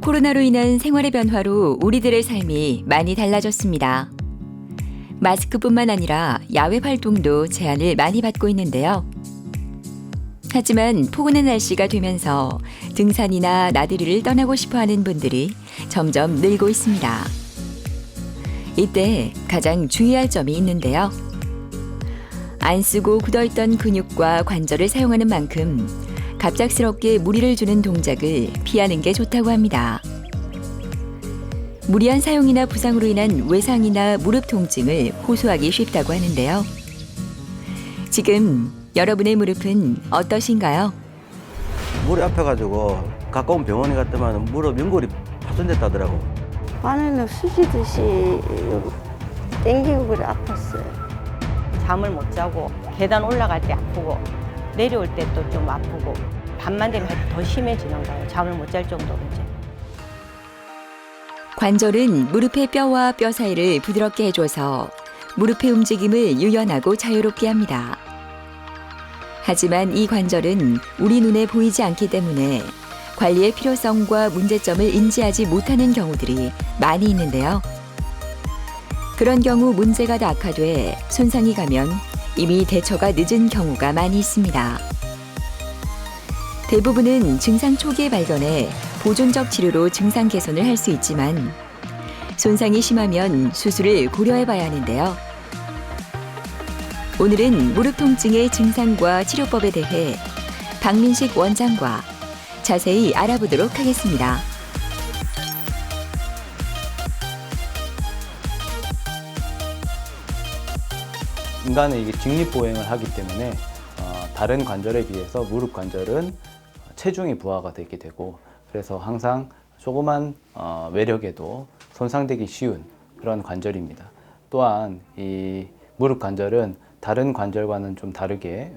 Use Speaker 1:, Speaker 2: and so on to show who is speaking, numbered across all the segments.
Speaker 1: 코로나로 인한 생활의 변화로 우리들의 삶이 많이 달라졌습니다. 마스크뿐만 아니라 야외 활동도 제한을 많이 받고 있는데요. 하지만 포근한 날씨가 되면서 등산이나 나들이를 떠나고 싶어하는 분들이 점점 늘고 있습니다. 이때 가장 주의할 점이 있는데요. 안 쓰고 굳어있던 근육과 관절을 사용하는 만큼 갑작스럽게 무리를 주는 동작을 피하는 게 좋다고 합니다. 무리한 사용이나 부상으로 인한 외상이나 무릎 통증을 호소하기 쉽다고 하는데요. 지금 여러분의 무릎은 어떠신가요?
Speaker 2: 물이 아파가지고 가까운 병원에 갔더만 무릎 연골이 파손됐다더라고.
Speaker 3: 바늘로 쑤시듯이 땡기고 그래 아팠어요.
Speaker 4: 잠을 못 자고 계단 올라갈 때 아프고 내려올 때 또 좀 아프고 밤만 되면 더 심해지는 거예요. 잠을 못 잘 정도로 이제.
Speaker 1: 관절은 무릎의 뼈와 뼈 사이를 부드럽게 해줘서 무릎의 움직임을 유연하고 자유롭게 합니다. 하지만 이 관절은 우리 눈에 보이지 않기 때문에 관리의 필요성과 문제점을 인지하지 못하는 경우들이 많이 있는데요. 그런 경우 문제가 더 악화돼 손상이 가면 이미 대처가 늦은 경우가 많이 있습니다. 대부분은 증상 초기에 발견해 보존적 치료로 증상 개선을 할 수 있지만 손상이 심하면 수술을 고려해 봐야 하는데요. 오늘은 무릎 통증의 증상과 치료법에 대해 박민식 원장과 자세히 알아보도록 하겠습니다.
Speaker 5: 인간은 이게 직립보행을 하기 때문에 다른 관절에 비해서 무릎 관절은 체중이 부하가 되게 되고 그래서 항상 조그만 외력에도 손상되기 쉬운 그런 관절입니다. 또한 이 무릎 관절은 다른 관절과는 좀 다르게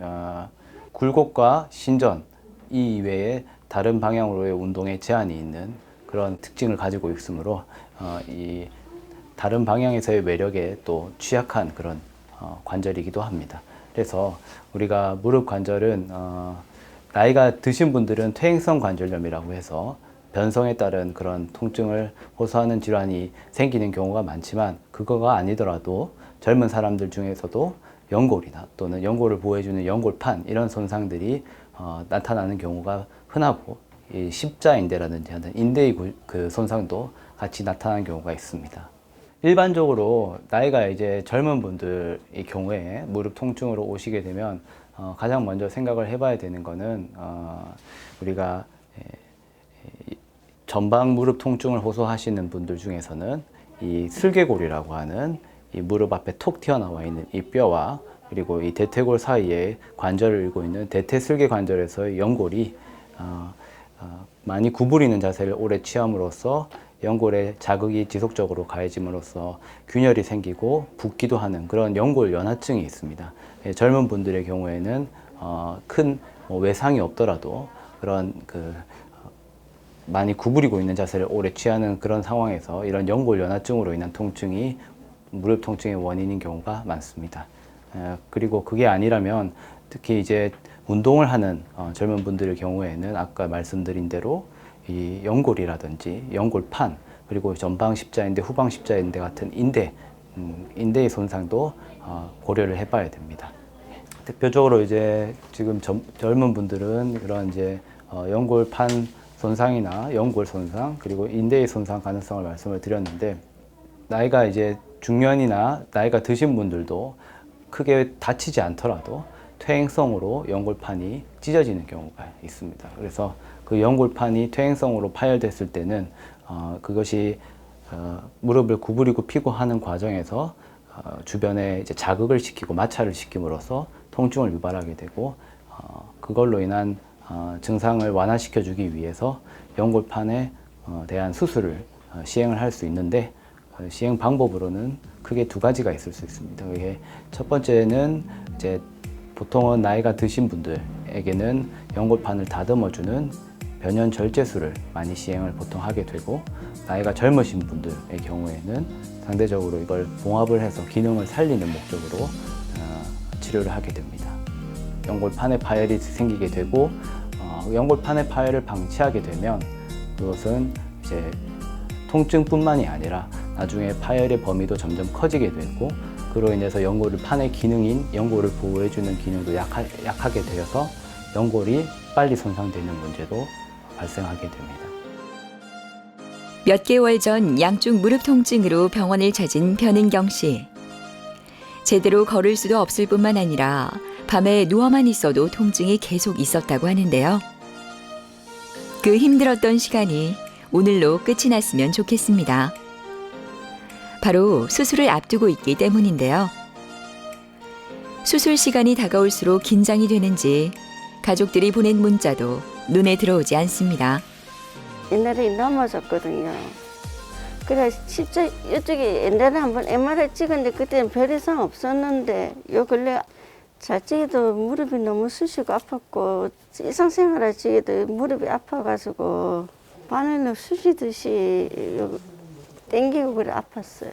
Speaker 5: 굴곡과 신전 이외에 다른 방향으로의 운동에 제한이 있는 그런 특징을 가지고 있으므로 이 다른 방향에서의 외력에 또 취약한 그런 관절이기도 합니다. 그래서 우리가 무릎 관절은 나이가 드신 분들은 퇴행성 관절염이라고 해서 변성에 따른 그런 통증을 호소하는 질환이 생기는 경우가 많지만 그거가 아니더라도 젊은 사람들 중에서도 연골이나 또는 연골을 보호해주는 연골판 이런 손상들이 나타나는 경우가 흔하고 이 십자인대라든지 하는 인대의 그 손상도 같이 나타나는 경우가 있습니다. 일반적으로 나이가 이제 젊은 분들의 경우에 무릎 통증으로 오시게 되면 가장 먼저 생각을 해봐야 되는 거는 우리가 전방 무릎 통증을 호소하시는 분들 중에서는 이 슬개골이라고 하는 이 무릎 앞에 톡 튀어나와 있는 이 뼈와 그리고 이 대퇴골 사이에 관절을 이루고 있는 대퇴슬개 관절에서의 연골이 많이 구부리는 자세를 오래 취함으로써 연골에 자극이 지속적으로 가해짐으로써 균열이 생기고 붓기도 하는 그런 연골 연화증이 있습니다. 젊은 분들의 경우에는 큰 외상이 없더라도 그런 많이 구부리고 있는 자세를 오래 취하는 그런 상황에서 이런 연골 연화증으로 인한 통증이 무릎 통증의 원인인 경우가 많습니다. 그리고 그게 아니라면 특히 이제 운동을 하는 젊은 분들의 경우에는 아까 말씀드린 대로 이 연골이라든지 연골판 그리고 전방 십자인대, 후방 십자인대 같은 인대의 손상도 고려를 해봐야 됩니다. 대표적으로 이제 지금 젊은 분들은 그런 이제 연골판 손상이나 연골 손상 그리고 인대의 손상 가능성을 말씀을 드렸는데 나이가 이제 중년이나 나이가 드신 분들도 크게 다치지 않더라도 퇴행성으로 연골판이 찢어지는 경우가 있습니다. 그래서 그 연골판이 퇴행성으로 파열됐을 때는 그것이 무릎을 구부리고 피고 하는 과정에서 주변에 이제 자극을 시키고 마찰을 시킴으로써 통증을 유발하게 되고 그걸로 인한 증상을 완화시켜 주기 위해서 연골판에 대한 수술을 시행을 할 수 있는데 시행 방법으로는 크게 두 가지가 있을 수 있습니다. 이게 첫 번째는 이제 보통은 나이가 드신 분들에게는 연골판을 다듬어주는 변연 절제술을 많이 시행을 보통 하게 되고 나이가 젊으신 분들의 경우에는 상대적으로 이걸 봉합을 해서 기능을 살리는 목적으로 치료를 하게 됩니다. 연골판에 파열이 생기게 되고 연골판의 파열을 방치하게 되면 그것은 이제 이제 통증뿐만이 아니라 나중에 파열의 범위도 점점 커지게 되고 그로 인해서 연골 판의 기능인 연골을 보호해주는 기능도 약하게 되어서 연골이 빨리 손상되는 문제도 발생하게 됩니다.
Speaker 1: 몇 개월 전 양쪽 무릎 통증으로 병원을 찾은 변은경 씨. 제대로 걸을 수도 없을 뿐만 아니라 밤에 누워만 있어도 통증이 계속 있었다고 하는데요. 그 힘들었던 시간이 오늘로 끝이 났으면 좋겠습니다. 바로 수술을 앞두고 있기 때문인데요. 수술 시간이 다가올수록 긴장이 되는지 가족들이 보낸 문자도 눈에 들어오지 않습니다.
Speaker 3: 옛날에 넘어졌거든요. 그래 진짜 이쪽에 옛날에 한번 MRI 찍었는데 그때는 별 이상 없었는데 요 근래 잘 찍어도 무릎이 너무 쑤시고 아팠고 일상생활을 찍어도 무릎이 아파가지고 바늘로 쑤시듯이 땡기고 그래 아팠어요.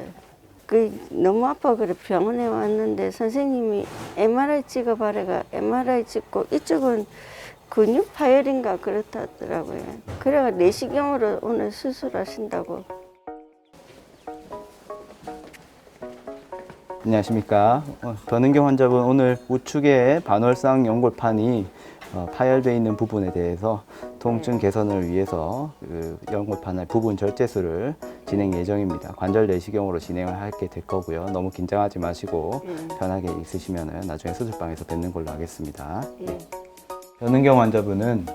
Speaker 3: 그 너무 아파 그래 병원에 왔는데 선생님이 MRI 찍어봐라가 MRI 찍고 이쪽은 근육 파열인가 그렇다더라고요. 그래가 내시경으로 오늘 수술하신다고.
Speaker 5: 안녕하십니까. 변은경 환자분 오늘 우측에 반월상 연골판이 파열되어 있는 부분에 대해서 통증 개선을 위해서 그 연골판의 부분 절제술을 진행 예정입니다. 관절 내시경으로 진행을 하게 될 거고요. 너무 긴장하지 마시고 편하게 있으시면 나중에 수술방에서 뵙는 걸로 하겠습니다. 변은경 환자분은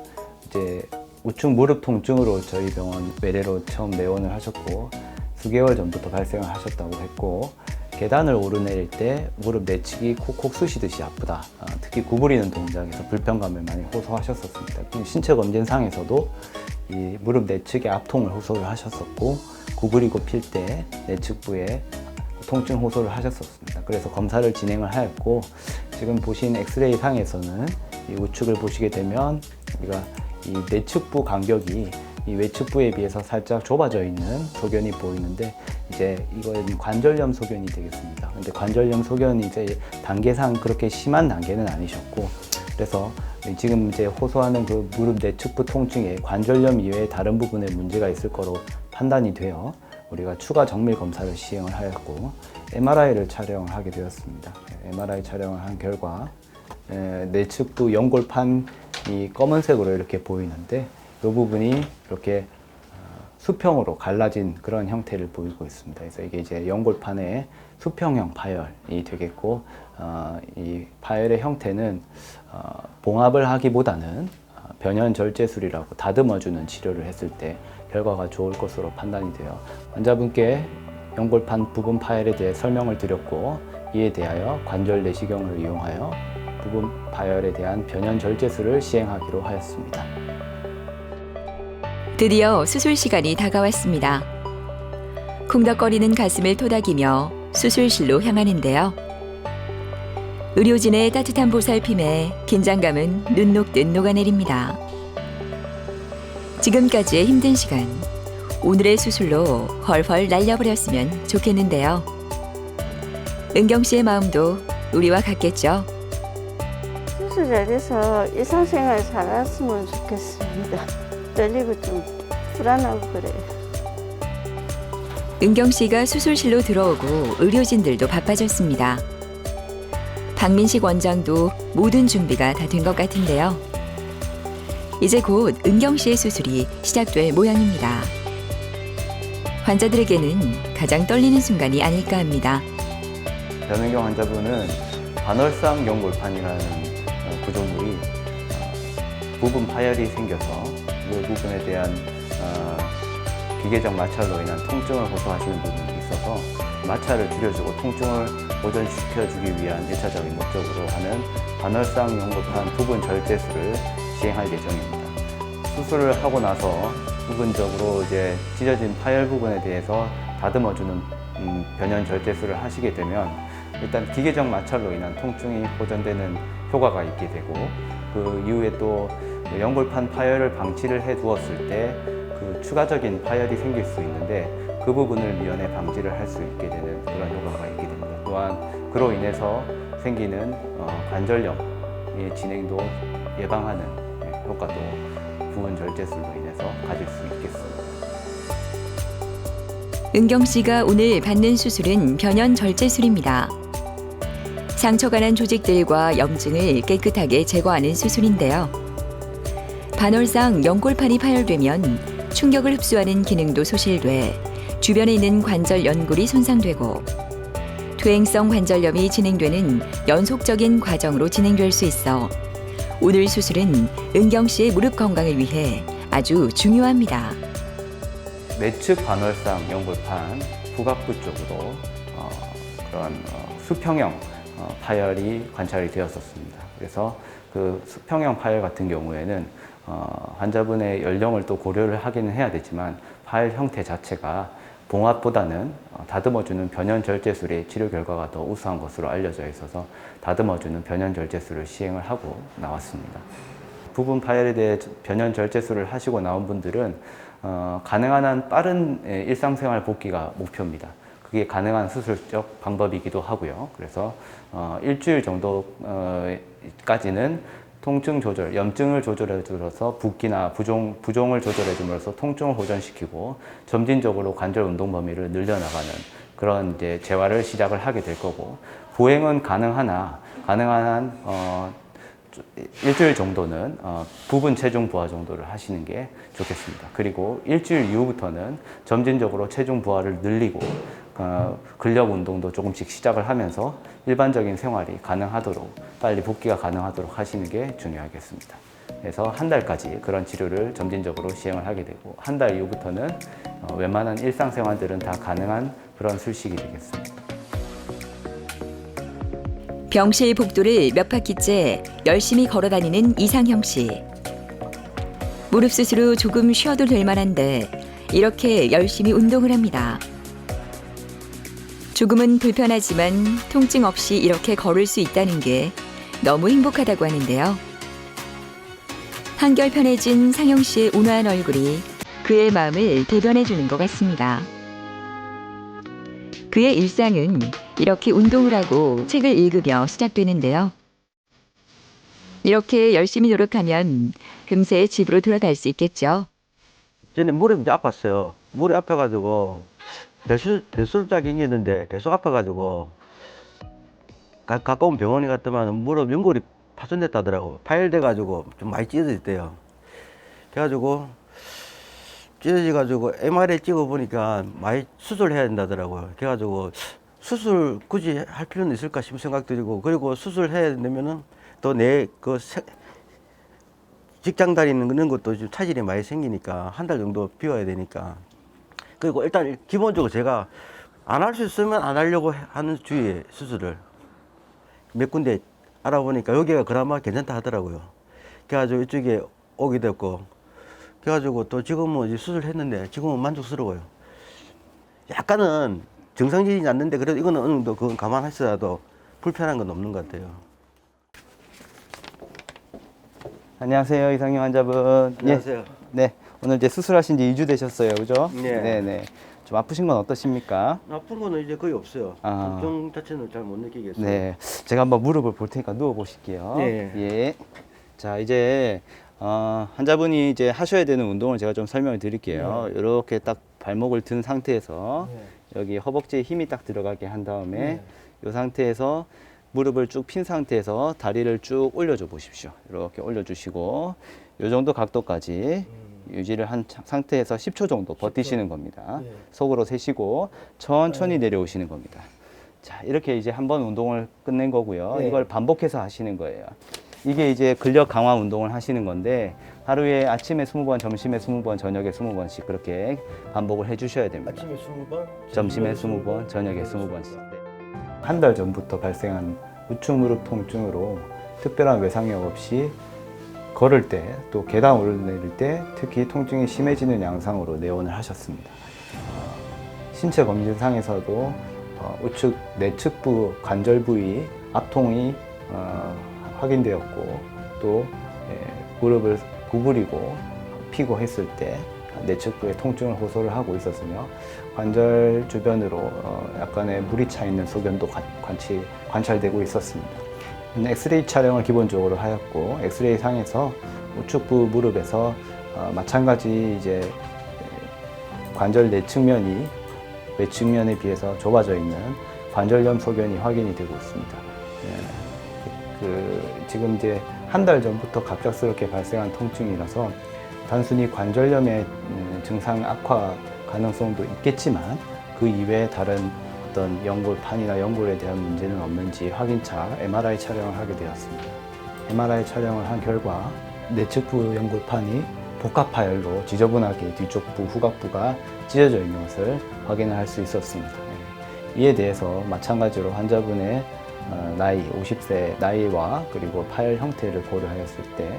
Speaker 5: 이제 우측 무릎 통증으로 저희 병원 외래로 처음 내원을 하셨고 수개월 전부터 발생을 하셨다고 했고 계단을 오르내릴 때 무릎 내측이 콕콕 쑤시듯이 아프다. 특히 구부리는 동작에서 불편감을 많이 호소하셨었습니다. 신체 검진상에서도 이 무릎 내측의 압통을 호소를 하셨었고 구부리고 필 때 내측부에 통증 호소를 하셨었습니다. 그래서 검사를 진행을 하였고 지금 보신 엑스레이 상에서는 이 우측을 보시게 되면 우리가 이 내측부 간격이 이 외측부에 비해서 살짝 좁아져 있는 소견이 보이는데 이제 이건 관절염 소견이 되겠습니다. 근데 관절염 소견이 이제 단계상 그렇게 심한 단계는 아니셨고 그래서 지금 이제 호소하는 그 무릎 내측부 통증에 관절염 이외에 다른 부분에 문제가 있을 거로 판단이 되어 우리가 추가 정밀 검사를 시행을 하였고 MRI를 촬영을 하게 되었습니다. MRI 촬영을 한 결과 내측부 연골판이 검은색으로 이렇게 보이는데 이 부분이 이렇게 수평으로 갈라진 그런 형태를 보이고 있습니다. 그래서 이게 이제 연골판의 수평형 파열이 되겠고 이 파열의 형태는 봉합을 하기보다는 변연절제술이라고 다듬어주는 치료를 했을 때 결과가 좋을 것으로 판단이 되어 환자분께 연골판 부분 파열에 대해 설명을 드렸고 이에 대하여 관절 내시경을 이용하여 부분 파열에 대한 변연절제술을 시행하기로 하였습니다.
Speaker 1: 드디어 수술 시간이 다가왔습니다. 쿵덕거리는 가슴을 토닥이며 수술실로 향하는데요. 의료진의 따뜻한 보살핌에 긴장감은 눈 녹듯 녹아내립니다. 지금까지의 힘든 시간, 오늘의 수술로 헐헐 날려버렸으면 좋겠는데요. 은경 씨의 마음도 우리와 같겠죠?
Speaker 3: 수술 잘해서 일상생활 잘했으면 좋겠습니다. 떨리고 좀 불안하고 그래요.
Speaker 1: 은경 씨가 수술실로 들어오고 의료진들도 바빠졌습니다. 박민식 원장도 모든 준비가 다 된 것 같은데요. 이제 곧 은경 씨의 수술이 시작될 모양입니다. 환자들에게는 가장 떨리는 순간이 아닐까 합니다.
Speaker 5: 변은경 환자분은 반월상 연골판이라는 구조물이 부분 파열이 생겨서 이 부분에 대한 기계적 마찰로 인한 통증을 호소하시는 부분이 있어서 마찰을 줄여주고 통증을 보전시켜주기 위한 1차적인 목적으로 하는 반월상 연골판 부분 절제술을 시행할 예정입니다. 수술을 하고 나서 부분적으로 이제 찢어진 파열 부분에 대해서 다듬어주는 변연 절제술을 하시게 되면 일단 기계적 마찰로 인한 통증이 보전되는 효과가 있게 되고 그 이후에 또 연골판 파열을 방치를 해 두었을 때 그 추가적인 파열이 생길 수 있는데 그 부분을 미연에 방지를 할 수 있게 되는 그런 효과가 있게 됩니다. 또한 그로 인해서 생기는 관절염의 진행도 예방하는 효과도 부분 절제술로 인해서 가질 수 있겠습니다.
Speaker 1: 은경 씨가 오늘 받는 수술은 변연 절제술입니다. 상처가 난 조직들과 염증을 깨끗하게 제거하는 수술인데요. 반월상 연골판이 파열되면 충격을 흡수하는 기능도 소실돼 주변에 있는 관절 연골이 손상되고 퇴행성 관절염이 진행되는 연속적인 과정으로 진행될 수 있어 오늘 수술은 은경 씨의 무릎 건강을 위해 아주 중요합니다.
Speaker 5: 내측 반월상 연골판 후각부 쪽으로 그런 수평형 파열이 관찰이 되었었습니다. 그래서 그 수평형 파열 같은 경우에는 환자분의 연령을 또 고려를 하기는 해야 되지만 파열 형태 자체가 봉합보다는 다듬어주는 변연절제술의 치료 결과가 더 우수한 것으로 알려져 있어서 다듬어주는 변연절제술을 시행을 하고 나왔습니다. 부분 파열에 대해 변연절제술을 하시고 나온 분들은 가능한 한 빠른 일상생활 복귀가 목표입니다. 그게 가능한 수술적 방법이기도 하고요. 그래서 일주일 정도까지는 통증 조절, 염증을 조절해 주어서 붓기나 부종을 조절해 줌으로써 통증을 호전시키고 점진적으로 관절 운동 범위를 늘려나가는 그런 이제 재활을 시작을 하게 될 거고, 보행은 가능한 한 일주일 정도는 부분 체중 부하 정도를 하시는 게 좋겠습니다. 그리고 일주일 이후부터는 점진적으로 체중 부하를 늘리고 근력 운동도 조금씩 시작을 하면서 일반적인 생활이 가능하도록, 빨리 복귀가 가능하도록 하시는 게 중요하겠습니다. 그래서 한 달까지 그런 치료를 점진적으로 시행을 하게 되고, 한 달 이후부터는 웬만한 일상생활들은 다 가능한 그런 술식이 되겠습니다.
Speaker 1: 병실 복도를 몇 바퀴째 열심히 걸어다니는 이상형 씨. 무릎 수술 후 조금 쉬어도 될 만한데 이렇게 열심히 운동을 합니다. 조금은 불편하지만 통증 없이 이렇게 걸을 수 있다는 게 너무 행복하다고 하는데요. 한결 편해진 상형 씨의 온화한 얼굴이 그의 마음을 대변해 주는 것 같습니다. 그의 일상은 이렇게 운동을 하고 책을 읽으며 시작되는데요. 이렇게 열심히 노력하면 금세 집으로 돌아갈 수 있겠죠.
Speaker 2: 전에 무릎이 이제 아팠어요. 무릎이 아파가지고 대수술작이 있는데 계속 아파가지고 가까운 병원에 갔더만 무릎 연골이 파손됐다더라고. 파열돼가지고 좀 많이 찢어져 있대요. 그래가지고 찢어져가지고 MRI 찍어보니까 많이 수술해야 된다더라고요. 그래가지고 수술 굳이 할 필요는 있을까 싶은 생각 들고, 그리고 수술해야 되면은 또 내 그 직장 다니는 그런 것도 좀 차질이 많이 생기니까 한 달 정도 비워야 되니까. 그리고 일단 기본적으로 제가 안 할 수 있으면 안 하려고 하는 주의에 수술을 몇 군데 알아보니까 여기가 그나마 괜찮다 하더라고요. 그래가지고 이쪽에 오게 됐고, 그래가지고 또 지금은 이제 수술했는데 지금은 만족스러워요. 약간은 정상적이지 않는데 그래도 이거는 어느 정도 그건 감안하시더라도 불편한 건 없는 것 같아요.
Speaker 5: 안녕하세요, 이상형 환자분.
Speaker 2: 안녕하세요.
Speaker 5: 예. 네, 오늘 이제 수술하신 지 2주 되셨어요, 그죠?
Speaker 2: 네.
Speaker 5: 네네. 좀 아프신 건 어떠십니까?
Speaker 2: 아픈 거는 이제 거의 없어요.
Speaker 5: 아.
Speaker 2: 통증 자체는 잘 못 느끼겠어요.
Speaker 5: 네, 제가 한번 무릎을 볼 테니까 누워 보실게요.
Speaker 2: 네.
Speaker 5: 예. 자, 이제 환자분이 이제 하셔야 되는 운동을 제가 좀 설명을 드릴게요. 이렇게 딱 발목을 든 상태에서 여기 허벅지에 힘이 딱 들어가게 한 다음에 이 상태에서 무릎을 쭉 핀 상태에서 다리를 쭉 올려줘 보십시오. 이렇게 올려주시고 이 정도 각도까지 유지를 한 상태에서 10초 정도 버티시는 겁니다. 속으로 세시고 천천히 내려오시는 겁니다. 자, 이렇게 이제 한번 운동을 끝낸 거고요. 이걸 반복해서 하시는 거예요. 이게 이제 근력 강화 운동을 하시는 건데 하루에 아침에 20번, 점심에 20번, 저녁에 20번씩 그렇게 반복을 해 주셔야 됩니다.
Speaker 2: 아침에 20번,
Speaker 5: 점심에 20번, 저녁에 20번씩. 한 달 전부터 발생한 우측 무릎 통증으로 특별한 외상력 없이 걸을 때 또 계단 오르내릴 때 특히 통증이 심해지는 양상으로 내원을 하셨습니다. 신체 검진상에서도 우측 내측부 관절 부위 압통이 확인되었고, 또 무릎을 구부리고 피고 했을 때 내측부에 통증을 호소를 하고 있었으며 관절 주변으로 약간의 물이 차 있는 소견도 관찰되고 있었습니다. 엑스레이 촬영을 기본적으로 하였고, 엑스레이 상에서 우측부 무릎에서 마찬가지 이제 관절 내측면이 외측면에 비해서 좁아져 있는 관절염 소견이 확인이 되고 있습니다. 지금 이제 한 달 전부터 갑작스럽게 발생한 통증이라서 단순히 관절염의 증상 악화 가능성도 있겠지만 그 이외에 다른 어떤 연골판이나 연골에 대한 문제는 없는지 확인차 MRI 촬영을 하게 되었습니다. MRI 촬영을 한 결과 내측부 연골판이 복합파열로 지저분하게 뒤쪽부, 후각부가 찢어져 있는 것을 확인을 할 수 있었습니다. 이에 대해서 마찬가지로 환자분의 나이, 50세 나이와 그리고 파열 형태를 고려하였을 때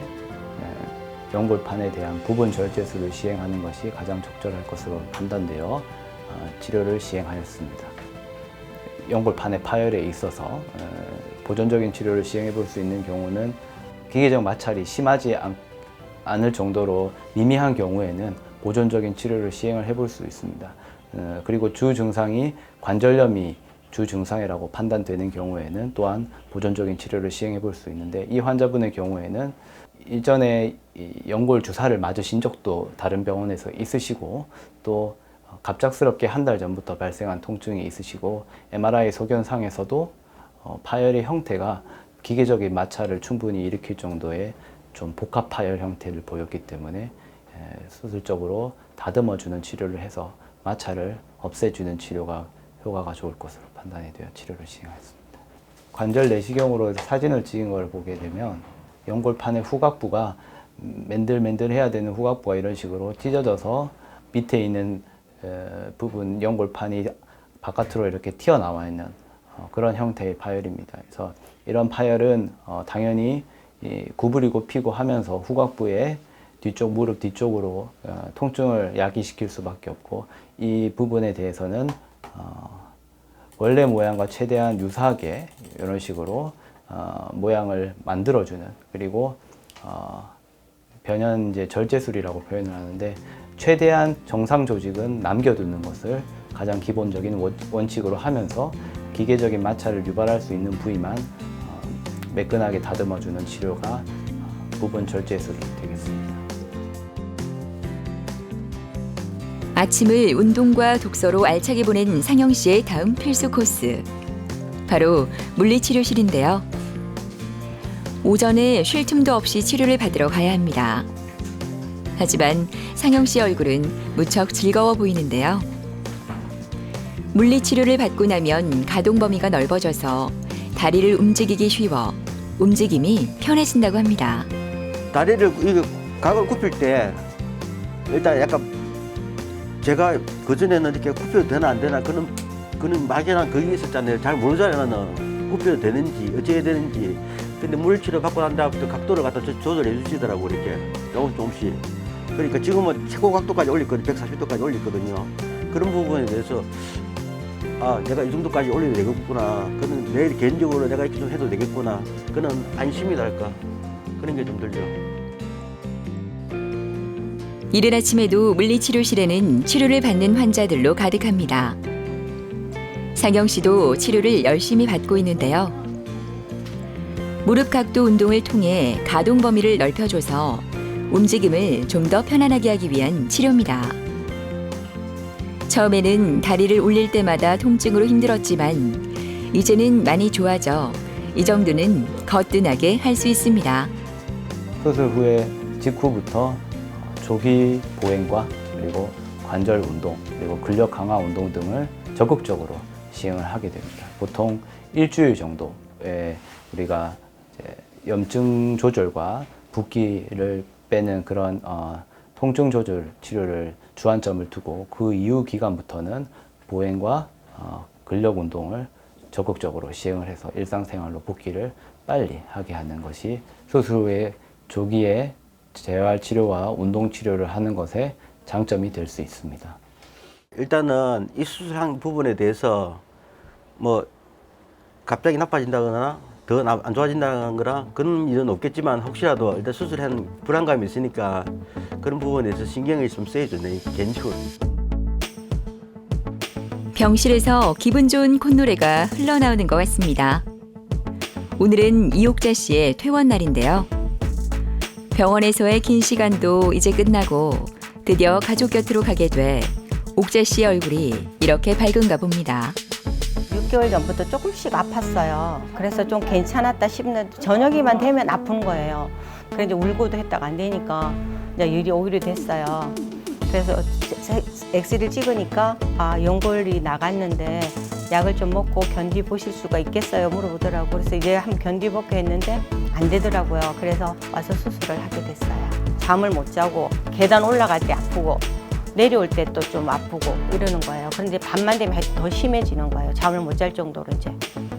Speaker 5: 연골판에 대한 부분 절제술을 시행하는 것이 가장 적절할 것으로 판단되어 치료를 시행하였습니다. 연골판의 파열에 있어서 보존적인 치료를 시행해 볼 수 있는 경우는 기계적 마찰이 심하지 않을 정도로 미미한 경우에는 보존적인 치료를 시행을 해볼 수 있습니다. 그리고 주 증상이 관절염이 주 증상이라고 판단되는 경우에는 또한 보존적인 치료를 시행해 볼 수 있는데, 이 환자분의 경우에는 이전에 연골 주사를 맞으신 적도 다른 병원에서 있으시고 또 갑작스럽게 한 달 전부터 발생한 통증이 있으시고 MRI 소견상에서도 파열의 형태가 기계적인 마찰을 충분히 일으킬 정도의 좀 복합 파열 형태를 보였기 때문에 수술적으로 다듬어주는 치료를 해서 마찰을 없애주는 치료가 효과가 좋을 것으로 판단이 되어 치료를 시행했습니다. 관절 내시경으로 사진을 찍은 걸 보게 되면 연골판의 후각부가 맨들맨들해야 되는 후각부가 이런 식으로 찢어져서 밑에 있는 부분 연골판이 바깥으로 이렇게 튀어나와 있는 그런 형태의 파열입니다. 그래서 이런 파열은 당연히 구부리고 피고 하면서 후각부의 뒤쪽, 무릎 뒤쪽으로 통증을 야기시킬 수밖에 없고, 이 부분에 대해서는 원래 모양과 최대한 유사하게 이런 식으로 모양을 만들어주는, 그리고 변연제 절제술이라고 표현을 하는데, 최대한 정상 조직은 남겨두는 것을 가장 기본적인 원칙으로 하면서 기계적인 마찰을 유발할 수 있는 부위만 매끈하게 다듬어주는 치료가 부분 절제술이 되겠습니다.
Speaker 1: 아침을 운동과 독서로 알차게 보낸 상영 씨의 다음 필수 코스, 바로 물리치료실인데요. 오전에 쉴 틈도 없이 치료를 받으러 가야 합니다. 하지만 상영 씨 얼굴은 무척 즐거워 보이는데요. 물리치료를 받고 나면 가동 범위가 넓어져서 다리를 움직이기 쉬워 움직임이 편해진다고 합니다.
Speaker 2: 다리를 이거 각을 굽힐 때 일단 약간 제가 그전에는 이렇게 굽혀도 되나 안 되나 그는 막연한 그게 있었잖아요. 잘 모르잖아요. 나는 굽혀도 되는지 어찌해야 되는지. 근데 물리치료 받고 난 다음부터 각도를 갖다 조절해 주시더라고, 이렇게 조금씩. 그러니까 지금은 최고 각도까지 올렸거든요. 140도까지 올렸거든요. 그런 부분에 대해서 내가 이 정도까지 올려도 되겠구나. 그는 내일 개인적으로 내가 이렇게 좀 해도 되겠구나. 그는 안심이랄까. 그런 게 좀 들려.
Speaker 1: 이른 아침에도 물리치료실에는 치료를 받는 환자들로 가득합니다. 상영 씨도 치료를 열심히 받고 있는데요. 무릎 각도 운동을 통해 가동 범위를 넓혀줘서 움직임을 좀 더 편안하게 하기 위한 치료입니다. 처음에는 다리를 올릴 때마다 통증으로 힘들었지만 이제는 많이 좋아져 이 정도는 거뜬하게 할 수 있습니다.
Speaker 5: 수술 후에 직후부터 조기 보행과 그리고 관절 운동, 그리고 근력 강화 운동 등을 적극적으로 시행을 하게 됩니다. 보통 일주일 정도에 우리가 이제 염증 조절과 붓기를 빼는 그런 통증 조절 치료를 주안점을 두고, 그 이후 기간부터는 보행과 근력 운동을 적극적으로 시행을 해서 일상생활로 복귀를 빨리 하게 하는 것이 수술 후에 조기에 재활 치료와 운동 치료를 하는 것에 장점이 될 수 있습니다.
Speaker 2: 일단은 이 수술한 부분에 대해서 뭐 갑자기 나빠진다거나 더 안 좋아진다는 거나 그런 일은 없겠지만, 혹시라도 일단 수술한 불안감이 있으니까 그런 부분에 대해서 신경이 좀 쓰여져, 내 개인적으로.
Speaker 1: 병실에서 기분 좋은 콧노래가 흘러나오는 것 같습니다. 오늘은 이옥자 씨의 퇴원 날인데요. 병원에서의 긴 시간도 이제 끝나고 드디어 가족 곁으로 가게 돼 옥재 씨의 얼굴이 이렇게 밝은가 봅니다.
Speaker 4: 6개월 전부터 조금씩 아팠어요. 그래서 좀 괜찮았다 싶는데 저녁이만 되면 아픈 거예요. 그래서 이제 울고도 했다가 안 되니까 이제 일이 오히려 됐어요. 그래서 엑스를 찍으니까 연골이 나갔는데 약을 좀 먹고 견디 보실 수가 있겠어요? 물어보더라고요. 그래서 이제 한번 견디 볼게 했는데 안 되더라고요. 그래서 와서 수술을 하게 됐어요. 잠을 못 자고 계단 올라갈 때 아프고 내려올 때 또 좀 아프고 이러는 거예요. 그런데 밤만 되면 더 심해지는 거예요. 잠을 못 잘 정도로 이제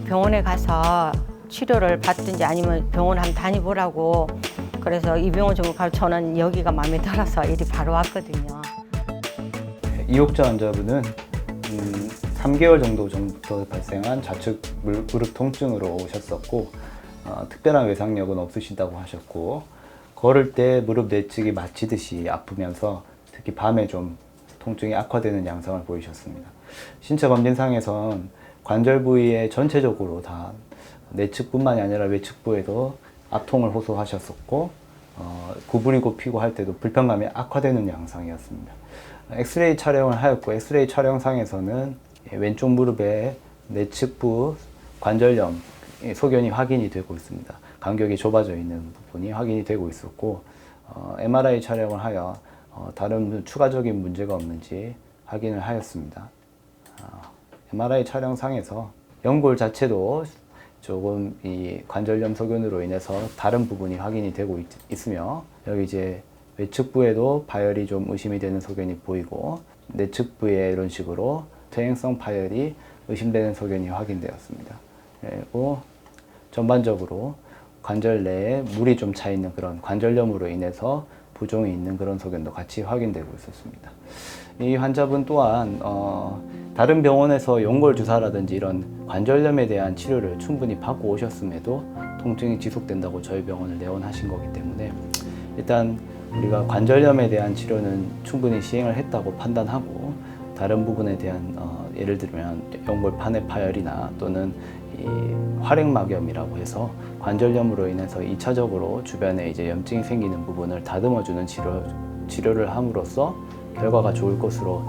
Speaker 4: 병원에 가서 치료를 받든지 아니면 병원 한번 다니보라고 그래서 이 병원 좀 가서 저는 여기가 마음에 들어서 이리 바로 왔거든요.
Speaker 5: 이옥자 환자분은 3개월 정도 전부터 발생한 좌측 무릎 통증으로 오셨었고 특별한 외상력은 없으시다고 하셨고 걸을 때 무릎 내측이 맞히듯이 아프면서 특히 밤에 좀 통증이 악화되는 양상을 보이셨습니다. 신체 검진상에선 관절 부위에 전체적으로 다 내측뿐만이 아니라 외측부에도 압통을 호소하셨었고 구부리고 피고 할 때도 불편감이 악화되는 양상이었습니다. 엑스레이 촬영을 하였고 엑스레이 촬영상에서는 왼쪽 무릎에 내측부 관절염 소견이 확인이 되고 있습니다. 간격이 좁아져 있는 부분이 확인이 되고 있었고 MRI 촬영을 하여 다른 추가적인 문제가 없는지 확인을 하였습니다. MRI 촬영상에서 연골 자체도 조금 이 관절염 소견으로 인해서 다른 부분이 확인이 되고 있으며 여기 이제 외측부에도 파열이 좀 의심이 되는 소견이 보이고 내측부에 이런 식으로 퇴행성 파열이 의심되는 소견이 확인되었습니다. 그리고 전반적으로 관절 내에 물이 좀 차 있는 그런 관절염으로 인해서 부종이 있는 그런 소견도 같이 확인되고 있었습니다. 이 환자분 또한 다른 병원에서 연골 주사라든지 이런 관절염에 대한 치료를 충분히 받고 오셨음에도 통증이 지속된다고 저희 병원을 내원하신 거기 때문에 일단 우리가 관절염에 대한 치료는 충분히 시행을 했다고 판단하고 다른 부분에 대한 예를 들면 연골판의 파열이나 또는 이 활액막염이라고 해서 관절염으로 인해서 2차적으로 주변에 이제 염증이 생기는 부분을 다듬어주는 치료를 함으로써 결과가 좋을 것으로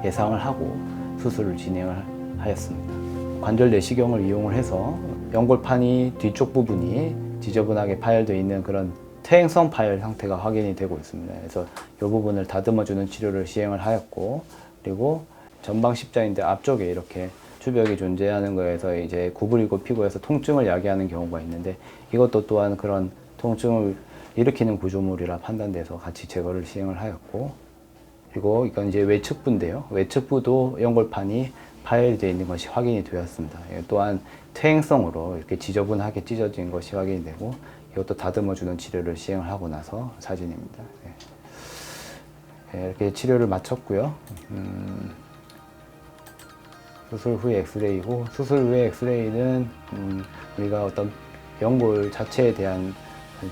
Speaker 5: 예상을 하고 수술을 진행을 하였습니다. 관절 내시경을 이용을 해서 연골판이 뒤쪽 부분이 지저분하게 파열되어 있는 그런 퇴행성 파열 상태가 확인이 되고 있습니다. 그래서 이 부분을 다듬어주는 치료를 시행을 하였고 그리고 전방 십자인대 앞쪽에 이렇게 주벽이 존재하는 거에서 이제 구부리고 피고 해서 통증을 야기하는 경우가 있는데 이것도 또한 그런 통증을 일으키는 구조물이라 판단돼서 같이 제거를 시행을 하였고 그리고 이건 이제 외측부인데요. 외측부도 연골판이 파열되어 있는 것이 확인이 되었습니다. 또한 퇴행성으로 이렇게 지저분하게 찢어진 것이 확인이 되고 이것도 다듬어주는 치료를 시행을 하고 나서 사진입니다. 이렇게 치료를 마쳤고요. 수술 후에 엑스레이고 수술 후에 엑스레이는 우리가 어떤 연골 자체에 대한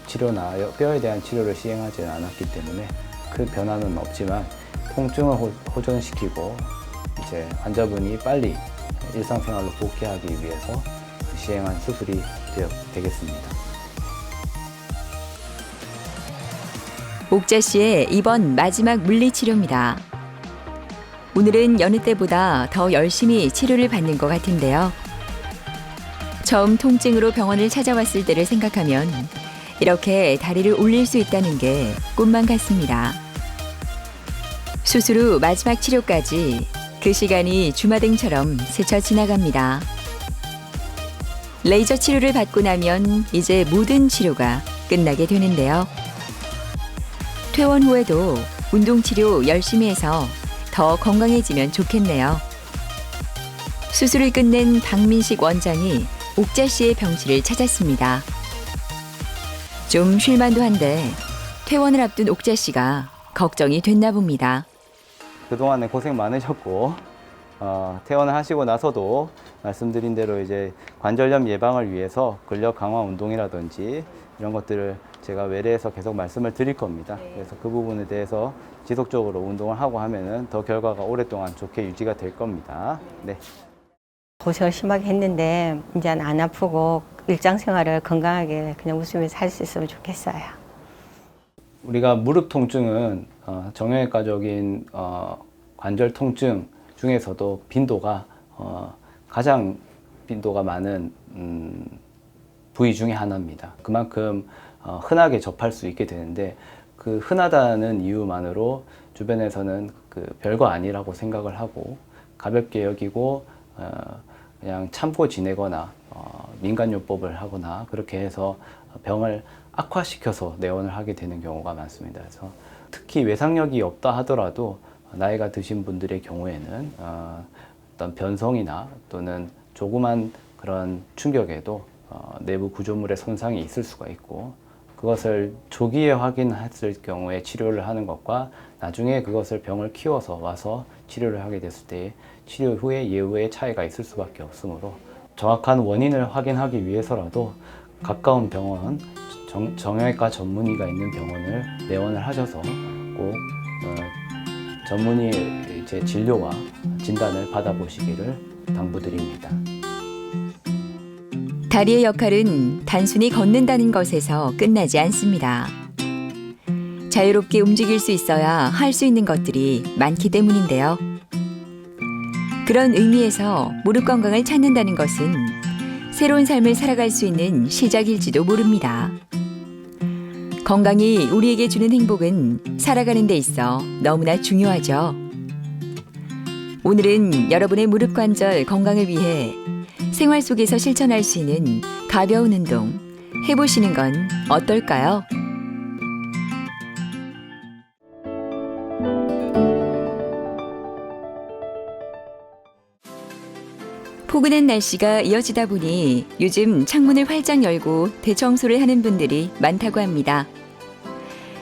Speaker 5: 치료나 뼈에 대한 치료를 시행하지 않았기 때문에 큰 변화는 없지만 통증을 호전시키고 이제 환자분이 빨리 일상생활로 복귀하기 위해서 시행한 수술이 되겠습니다.
Speaker 1: 옥재 씨의 이번 마지막 물리치료입니다. 오늘은 여느 때보다 더 열심히 치료를 받는 것 같은데요. 처음 통증으로 병원을 찾아왔을 때를 생각하면 이렇게 다리를 올릴 수 있다는 게 꿈만 같습니다. 수술 후 마지막 치료까지 그 시간이 주마등처럼 스쳐 지나갑니다. 레이저 치료를 받고 나면 이제 모든 치료가 끝나게 되는데요. 퇴원 후에도 운동치료 열심히 해서 더 건강해지면 좋겠네요. 수술을 끝낸 박민식 원장이 옥자 씨의 병실을 찾았습니다. 좀 쉴만도 한데 퇴원을 앞둔 옥자 씨가 걱정이 됐나 봅니다.
Speaker 5: 그동안에 고생 많으셨고 퇴원을 하시고 나서도 말씀드린 대로 이제 관절염 예방을 위해서 근력 강화 운동이라든지 이런 것들을 제가 외래에서 계속 말씀을 드릴 겁니다. 그래서 그 부분에 대해서 지속적으로 운동을 하고 하면은 더 결과가 오랫동안 좋게 유지가 될 겁니다. 네.
Speaker 4: 고생을 심하게 했는데 이제는 안 아프고 일상생활을 건강하게 그냥 웃으면서 할 수 있으면 좋겠어요.
Speaker 5: 우리가 무릎 통증은 정형외과적인 관절 통증 중에서도 빈도가 가장 빈도가 많은 부위 중에 하나입니다. 그만큼 흔하게 접할 수 있게 되는데 그 흔하다는 이유만으로 주변에서는 그 별거 아니라고 생각을 하고 가볍게 여기고 그냥 참고 지내거나 민간요법을 하거나 그렇게 해서 병을 악화시켜서 내원을 하게 되는 경우가 많습니다. 그래서 특히 외상력이 없다 하더라도 나이가 드신 분들의 경우에는 어떤 변성이나 또는 조그만 그런 충격에도 내부 구조물의 손상이 있을 수가 있고 그것을 조기에 확인했을 경우에 치료를 하는 것과 나중에 그것을 병을 키워서 와서 치료를 하게 됐을 때 치료 후에 예후의 차이가 있을 수밖에 없으므로 정확한 원인을 확인하기 위해서라도 가까운 병원, 정형외과 전문의가 있는 병원을 내원을 하셔서 꼭 전문의의 진료와 진단을 받아보시기를 당부드립니다.
Speaker 1: 다리의 역할은 단순히 걷는다는 것에서 끝나지 않습니다. 자유롭게 움직일 수 있어야 할 수 있는 것들이 많기 때문인데요. 그런 의미에서 무릎 건강을 찾는다는 것은 새로운 삶을 살아갈 수 있는 시작일지도 모릅니다. 건강이 우리에게 주는 행복은 살아가는 데 있어 너무나 중요하죠. 오늘은 여러분의 무릎 관절 건강을 위해 생활 속에서 실천할 수 있는 가벼운 운동 해보시는 건 어떨까요? 포근한 날씨가 이어지다 보니 요즘 창문을 활짝 열고 대청소를 하는 분들이 많다고 합니다.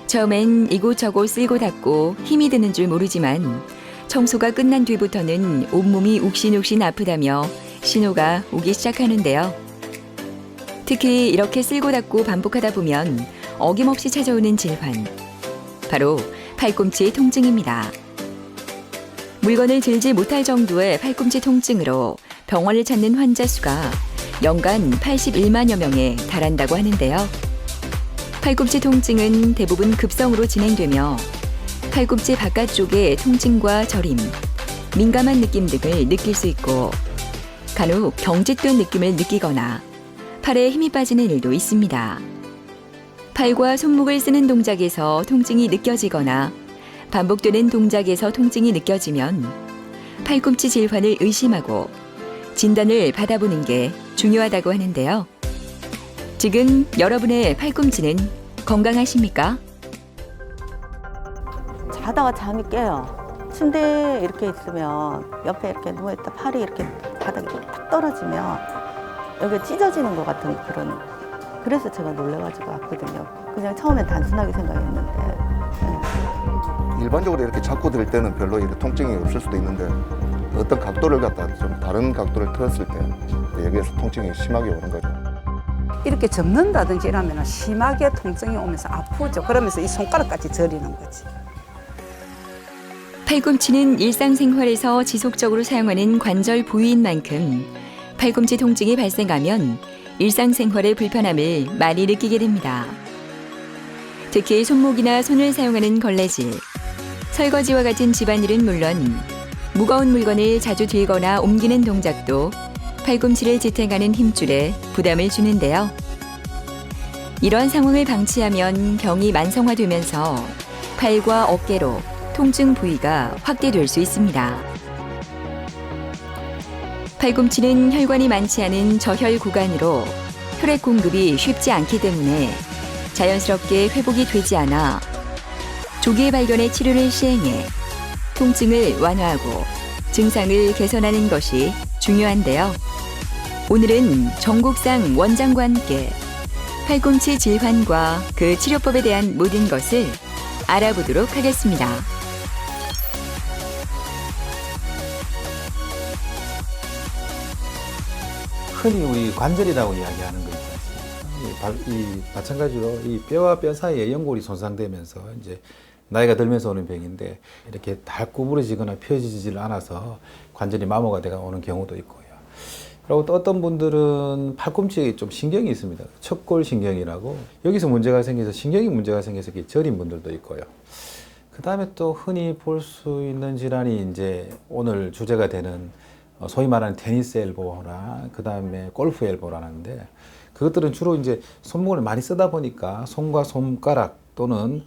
Speaker 1: 처음엔 이곳저곳 쓸고 닦고 힘이 드는 줄 모르지만 청소가 끝난 뒤부터는 온몸이 욱신욱신 아프다며 신호가 오기 시작하는데요. 특히 이렇게 쓸고 닦고 반복하다 보면 어김없이 찾아오는 질환, 바로 팔꿈치 통증입니다. 물건을 들지 못할 정도의 팔꿈치 통증으로 병원을 찾는 환자 수가 연간 81만여 명에 달한다고 하는데요. 팔꿈치 통증은 대부분 급성으로 진행되며 팔꿈치 바깥쪽의 통증과 저림, 민감한 느낌 등을 느낄 수 있고 간혹 경직된 느낌을 느끼거나 팔에 힘이 빠지는 일도 있습니다. 팔과 손목을 쓰는 동작에서 통증이 느껴지거나 반복되는 동작에서 통증이 느껴지면 팔꿈치 질환을 의심하고 진단을 받아보는 게 중요하다고 하는데요. 지금 여러분의 팔꿈치는 건강하십니까?
Speaker 4: 자다가 잠이 깨요. 침대에 이렇게 있으면 옆에 이렇게 누워있다 팔이 이렇게 바닥에 탁 떨어지면 여기가 찢어지는 것 같은 그런, 그래서 제가 놀래가지고 왔거든요. 그냥 처음엔 단순하게 생각했는데.
Speaker 6: 일반적으로 이렇게 잡고 들 때는 별로 이렇게 통증이 없을 수도 있는데 어떤 각도를 갖다 좀 다른 각도를 틀었을 때 여기에서 통증이 심하게 오는 거죠.
Speaker 7: 이렇게 접는다든지 이러면 심하게 통증이 오면서 아프죠. 그러면서 이 손가락까지 저리는 거지.
Speaker 1: 팔꿈치는 일상생활에서 지속적으로 사용하는 관절 부위인 만큼 팔꿈치 통증이 발생하면 일상생활의 불편함을 많이 느끼게 됩니다. 특히 손목이나 손을 사용하는 걸레질, 설거지와 같은 집안일은 물론 무거운 물건을 자주 들거나 옮기는 동작도 팔꿈치를 지탱하는 힘줄에 부담을 주는데요. 이러한 상황을 방치하면 병이 만성화되면서 팔과 어깨로 통증 부위가 확대될 수 있습니다. 팔꿈치는 혈관이 많지 않은 저혈 구간으로 혈액 공급이 쉽지 않기 때문에 자연스럽게 회복이 되지 않아 조기에 발견해 치료를 시행해 통증을 완화하고 증상을 개선하는 것이 중요한데요. 오늘은 정국상 원장과 함께 팔꿈치 질환과 그 치료법에 대한 모든 것을 알아보도록 하겠습니다.
Speaker 8: 흔히 우리 관절이라고 이야기하는 거 있지 않습니까? 이 마찬가지로 이 뼈와 뼈 사이에 연골이 손상되면서 이제 나이가 들면서 오는 병인데 이렇게 다 구부러지거나 펴지질 않아서 관절이 마모가 되어 오는 경우도 있고요. 그리고 또 어떤 분들은 팔꿈치에 좀 신경이 있습니다. 척골 신경이라고 여기서 문제가 생겨서 신경이 문제가 생겨서 이렇게 저린 분들도 있고요. 그다음에 또 흔히 볼 수 있는 질환이 이제 오늘 주제가 되는 소위 말하는 테니스 엘보나 그다음에 골프 엘보라는데 그것들은 주로 이제 손목을 많이 쓰다 보니까 손과 손가락 또는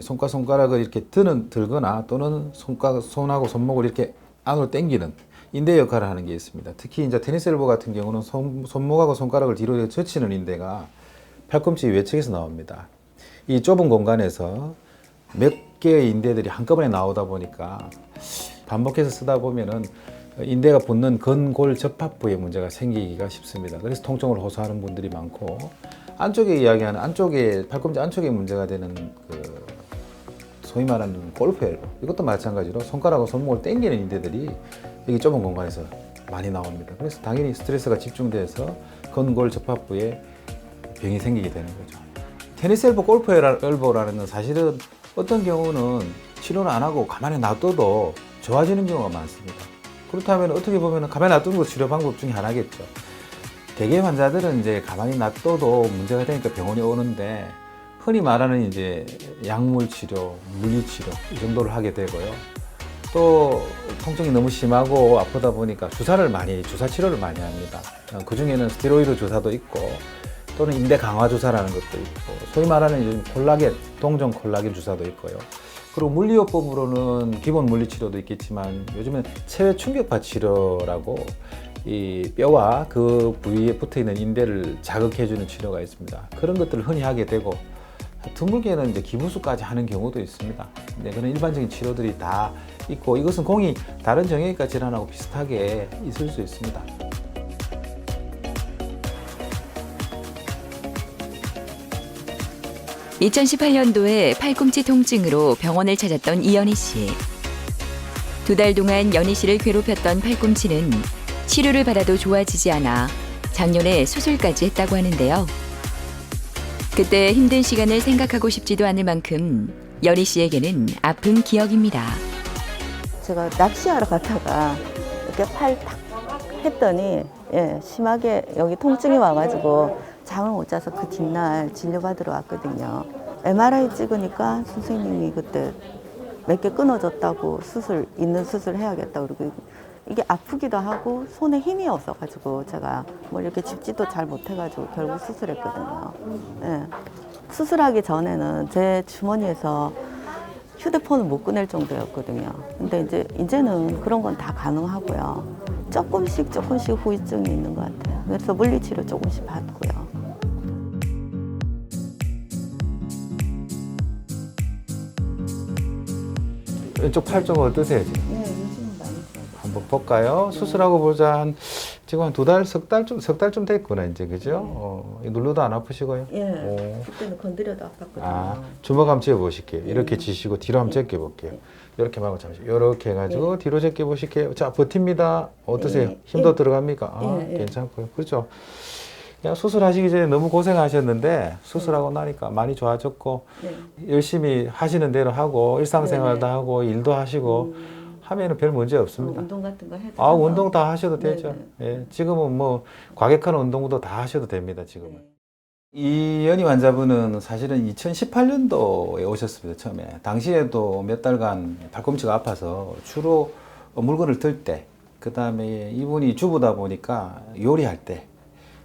Speaker 8: 손과 손가락을 이렇게 들거나 또는 손하고 손목을 이렇게 안으로 당기는 인대 역할을 하는 게 있습니다. 특히 이제 테니스 엘보 같은 경우는 손목하고 손가락을 뒤로 젖히는 인대가 팔꿈치 외측에서 나옵니다. 이 좁은 공간에서 몇 개의 인대들이 한꺼번에 나오다 보니까 반복해서 쓰다 보면은 인대가 붙는 근골 접합부에 문제가 생기기가 쉽습니다. 그래서 통증을 호소하는 분들이 많고 안쪽에 이야기하는 팔꿈치 안쪽에 문제가 되는 그 소위 말하는 골프 엘보 이것도 마찬가지로 손가락과 손목을 당기는 인대들이 여기 좁은 공간에서 많이 나옵니다. 그래서 당연히 스트레스가 집중돼서 근골 접합부에 병이 생기게 되는 거죠. 테니스 엘보, 골프 엘보라는 건 사실은 어떤 경우는 치료를 안 하고 가만히 놔둬도 좋아지는 경우가 많습니다. 그렇다면 어떻게 보면 가만히 놔두는 것도 치료 방법 중에 하나겠죠. 대개 환자들은 이제 가만히 놔둬도 문제가 되니까 병원에 오는데 흔히 말하는 이제 약물 치료, 물리 치료 이 정도를 하게 되고요. 또 통증이 너무 심하고 아프다 보니까 주사 치료를 많이 합니다. 그 중에는 스테로이드 주사도 있고 또는 인대 강화 주사라는 것도 있고 소위 말하는 요즘 콜라겐, 동종 콜라겐 주사도 있고요. 그리고 물리요법으로는 기본 물리치료도 있겠지만 요즘은 체외 충격파 치료라고 이 뼈와 그 부위에 붙어있는 인대를 자극해주는 치료가 있습니다. 그런 것들을 흔히 하게 되고 드물게는 이제 기부수까지 하는 경우도 있습니다. 근데 그런 일반적인 치료들이 다 있고 이것은 공이 다른 정형외과 질환하고 비슷하게 있을 수 있습니다.
Speaker 1: (2018년도에) 팔꿈치 통증으로 병원을 찾았던 이연희 씨. 2달 동안 연희 씨를 괴롭혔던 팔꿈치는 치료를 받아도 좋아지지 않아 작년에 수술까지 했다고 하는데요. 그때 힘든 시간을 생각하고 싶지도 않을 만큼 연희 씨에게는 아픈 기억입니다.
Speaker 3: 제가 낚시하러 갔다가 이렇게 팔 탁 했더니 심하게 여기 통증이 와가지고 잠을 못 자서 그 뒷날 진료받으러 왔거든요. MRI 찍으니까 선생님이 그때 몇 개 끊어졌다고 있는 수술 해야겠다고 그러고 이게 아프기도 하고 손에 힘이 없어가지고 제가 뭐 이렇게 짚지도 잘 못해가지고 결국 수술했거든요. 수술하기 전에는 제 주머니에서 휴대폰을 못 꺼낼 정도였거든요. 근데 이제는 그런 건 다 가능하고요. 조금씩 후유증이 있는 것 같아요. 그래서 물리치료 조금씩 받고요.
Speaker 8: 왼쪽 팔 좀 어떠세요 지금?
Speaker 3: 네, 요즘은 많이 좋아요.
Speaker 8: 한번 볼까요? 수술하고 보자 지금 한 2달, 석 달쯤 됐구나 이제 그죠? 눌러도 안 아프시고요?
Speaker 3: 예, 그때는 건드려도 아팠거든요.
Speaker 8: 주먹 한번 쥐어보실게요. 이렇게 쥐시고 뒤로 한번 제껴볼게요. 이렇게 말고 잠시 이렇게 해가지고 뒤로 제껴보실게요. 자, 버팁니다. 어떠세요? 힘도 들어갑니까? 괜찮고요. 그렇죠? 그냥 수술하시기 전에 너무 고생하셨는데 수술하고 나니까 많이 좋아졌고 열심히 하시는 대로 하고 일상생활도 하고 일도 하시고 하면은 별 문제 없습니다.
Speaker 3: 운동 같은 거 해도
Speaker 8: 운동 다 하셔도 되죠. 예, 지금은 뭐 과격한 운동도 다 하셔도 됩니다. 지금은. 이연희 환자분은 사실은 2018년도에 오셨습니다. 처음에. 당시에도 몇 달간 팔꿈치가 아파서 주로 물건을 들 때, 그 다음에 이분이 주부다 보니까 요리할 때,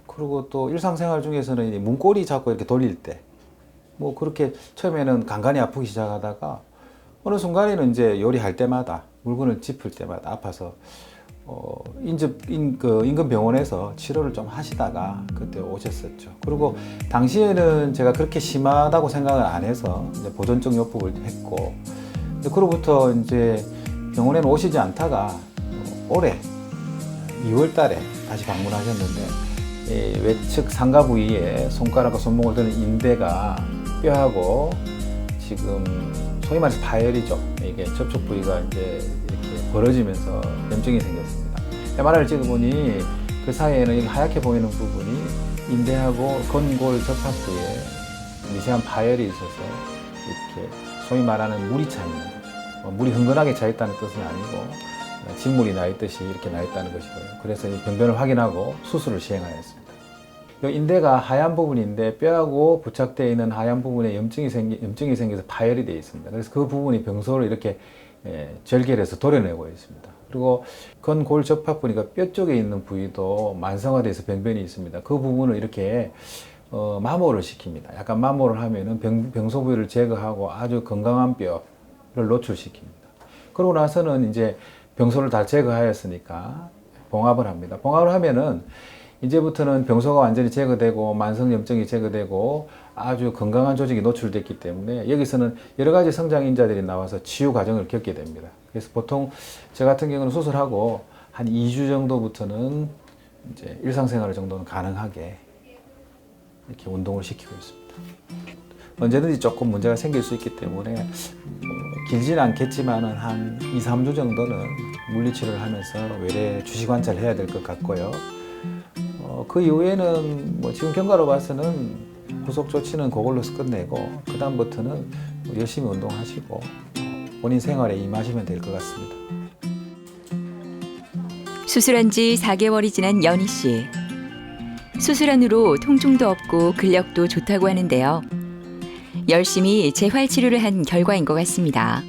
Speaker 8: 그리고 또 일상생활 중에서는 문고리 잡고 이렇게 돌릴 때, 뭐 그렇게 처음에는 간간히 아프기 시작하다가 어느 순간에는 이제 요리할 때마다 물건을 짚을 때마다 아파서 인근 병원에서 치료를 좀 하시다가 그때 오셨었죠. 그리고 당시에는 제가 그렇게 심하다고 생각을 안 해서 이제 보존적 요법을 했고, 그로부터 이제 병원에는 오시지 않다가 올해 2월 달에 다시 방문하셨는데 외측 상가 부위에 손가락과 손목을 드는 인대가 뼈하고 지금 소위 말해서 파열이죠. 이게 접촉 부위가 이제 이렇게 벌어지면서 염증이 생겼습니다. MRI를 찍어보니 그 사이에는 여기 하얗게 보이는 부분이 인대하고 건골 접합 부위에 미세한 파열이 있어서 이렇게 소위 말하는 물이 차 있는 거죠. 물이 흥건하게 차 있다는 뜻은 아니고 진물이 나 있듯이 이렇게 나 있다는 것이고요. 그래서 이 병변을 확인하고 수술을 시행하였습니다. 이 인대가 하얀 부분인데 뼈하고 부착되어 있는 하얀 부분에 염증이 생겨서 파열이 되어 있습니다. 그래서 그 부분이 병소를 이렇게 절개해서 도려내고 있습니다. 그리고 건골 접합 부위가 뼈 쪽에 있는 부위도 만성화돼서 병변이 있습니다. 그 부분을 이렇게 마모를 시킵니다. 약간 마모를 하면은 병소 부위를 제거하고 아주 건강한 뼈를 노출시킵니다. 그러고 나서는 이제 병소를 다 제거하였으니까 봉합을 합니다. 봉합을 하면은 이제부터는 병소가 완전히 제거되고 만성염증이 제거되고 아주 건강한 조직이 노출됐기 때문에 여기서는 여러 가지 성장인자들이 나와서 치유 과정을 겪게 됩니다. 그래서 보통 저 같은 경우는 수술하고 한 2주 정도부터는 이제 일상생활 정도는 가능하게 이렇게 운동을 시키고 있습니다. 언제든지 조금 문제가 생길 수 있기 때문에 길지는 않겠지만은 한 2, 3주 정도는 물리치료를 하면서 외래 주시 관찰을 해야 될 것 같고요. 그 이후에는 뭐 지금 경과로 봐서는 후속 조치는 그걸로 끝내고 그 다음부터는 열심히 운동하시고 본인 생활에 임하시면 될 것 같습니다.
Speaker 1: 수술한 지 4개월이 지난 연희 씨. 수술한 후로 통증도 없고 근력도 좋다고 하는데요. 열심히 재활 치료를 한 결과인 것 같습니다.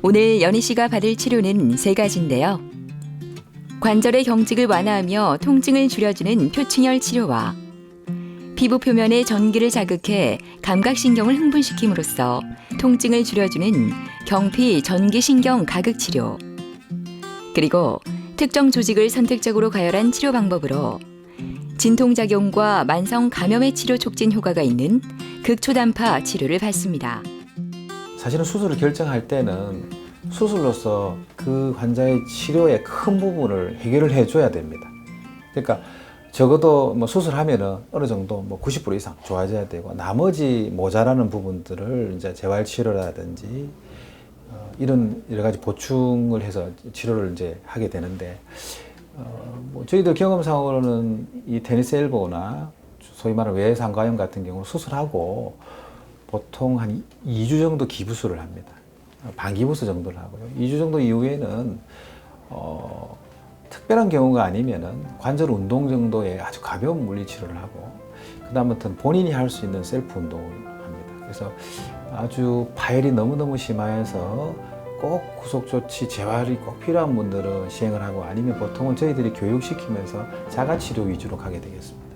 Speaker 1: 오늘 연희 씨가 받을 치료는 3가지인데요. 관절의 경직을 완화하며 통증을 줄여주는 표충혈 치료와 피부 표면의 전기를 자극해 감각신경을 흥분시킴으로써 통증을 줄여주는 경피 전기신경 가극 치료, 그리고 특정 조직을 선택적으로 가열한 치료 방법으로 진통작용과 만성 감염의 치료 촉진 효과가 있는 극초단파 치료를 받습니다.
Speaker 8: 사실은 수술을 결정할 때는 수술로서 그 환자의 치료의 큰 부분을 해결을 해줘야 됩니다. 그러니까 적어도 뭐 수술하면은 어느 정도 뭐 90% 이상 좋아져야 되고 나머지 모자라는 부분들을 이제 재활 치료라든지 이런 여러 가지 보충을 해서 치료를 이제 하게 되는데 뭐 저희들 경험상으로는 이 테니스 엘보나 소위 말하는 외상가염 같은 경우는 수술하고 보통 한 2주 정도 기부술을 합니다. 반기부수 정도를 하고요. 2주 정도 이후에는 특별한 경우가 아니면은 관절 운동 정도의 아주 가벼운 물리치료를 하고 그 다음부터는 본인이 할 수 있는 셀프 운동을 합니다. 그래서 아주 파열이 너무너무 심하여서 꼭 후속조치 재활이 꼭 필요한 분들은 시행을 하고 아니면 보통은 저희들이 교육시키면서 자가치료 위주로 가게 되겠습니다.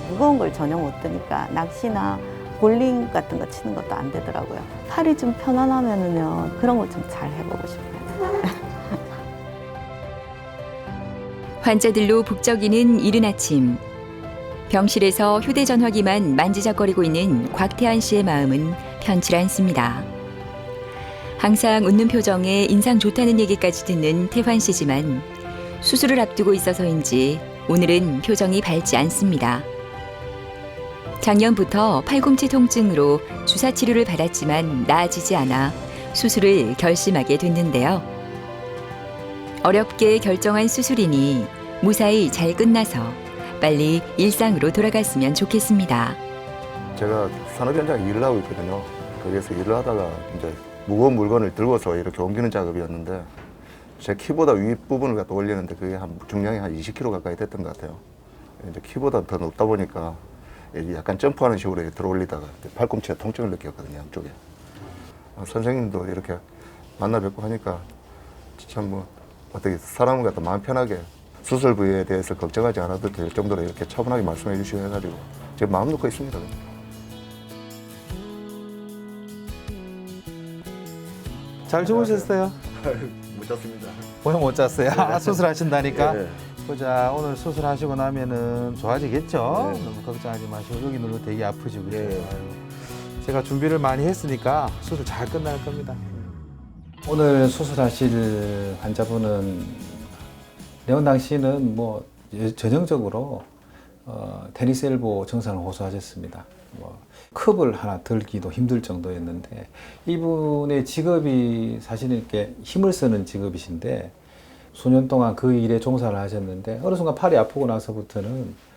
Speaker 3: 무거운 걸 전혀 못 드니까 낚시나 볼링 같은 거 치는 것도 안 되더라고요. 팔이 좀 편안하면은요, 그런 거 좀 잘 해보고 싶어요.
Speaker 1: 환자들로 북적이는 이른 아침. 병실에서 휴대전화기만 만지작거리고 있는 곽태한 씨의 마음은 편치 않습니다. 항상 웃는 표정에 인상 좋다는 얘기까지 듣는 태환 씨지만 수술을 앞두고 있어서인지 오늘은 표정이 밝지 않습니다. 작년부터 팔꿈치 통증으로 주사 치료를 받았지만 나아지지 않아 수술을 결심하게 됐는데요. 어렵게 결정한 수술이니 무사히 잘 끝나서 빨리 일상으로 돌아갔으면 좋겠습니다.
Speaker 6: 제가 산업 현장에 일을 하고 있거든요. 거기에서 일을 하다가 이제 무거운 물건을 들고서 이렇게 옮기는 작업이었는데 제 키보다 윗부분을 갖다 올리는데 그게 한 중량이 한 20kg 가까이 됐던 것 같아요. 이제 키보다 더 높다 보니까 약간 점프하는 식으로 들어 올리다가 팔꿈치에 통증을 느꼈거든요, 양쪽에. 선생님도 이렇게 만나 뵙고 하니까 참 뭐 어떻게 사람을 갖다 마음 편하게 수술 부위에 대해서 걱정하지 않아도 될 정도로 이렇게 차분하게 말씀해 주시고 해가지고 제 마음 놓고 있습니다.
Speaker 8: 잘 주무셨어요?
Speaker 6: 못 잤습니다.
Speaker 8: 오늘 못 잤어요?
Speaker 6: 네.
Speaker 8: 수술하신다니까?
Speaker 6: 네.
Speaker 8: 보자, 오늘 수술하시고 나면은 좋아지겠죠?
Speaker 6: 네.
Speaker 8: 너무 걱정하지 마시고 여기 눈도 되게 아프죠, 그죠?
Speaker 6: 네.
Speaker 8: 아유, 제가 준비를 많이 했으니까 수술 잘 끝날 겁니다. 오늘 수술하실 환자분은 내원당 씨는 뭐 전형적으로 테니스 엘보 증상을 호소하셨습니다. 뭐 컵을 하나 들기도 힘들 정도였는데 이분의 직업이 사실 이렇게 힘을 쓰는 직업이신데 수년 동안 그 일에 종사를 하셨는데 어느 순간 팔이 아프고 나서부터는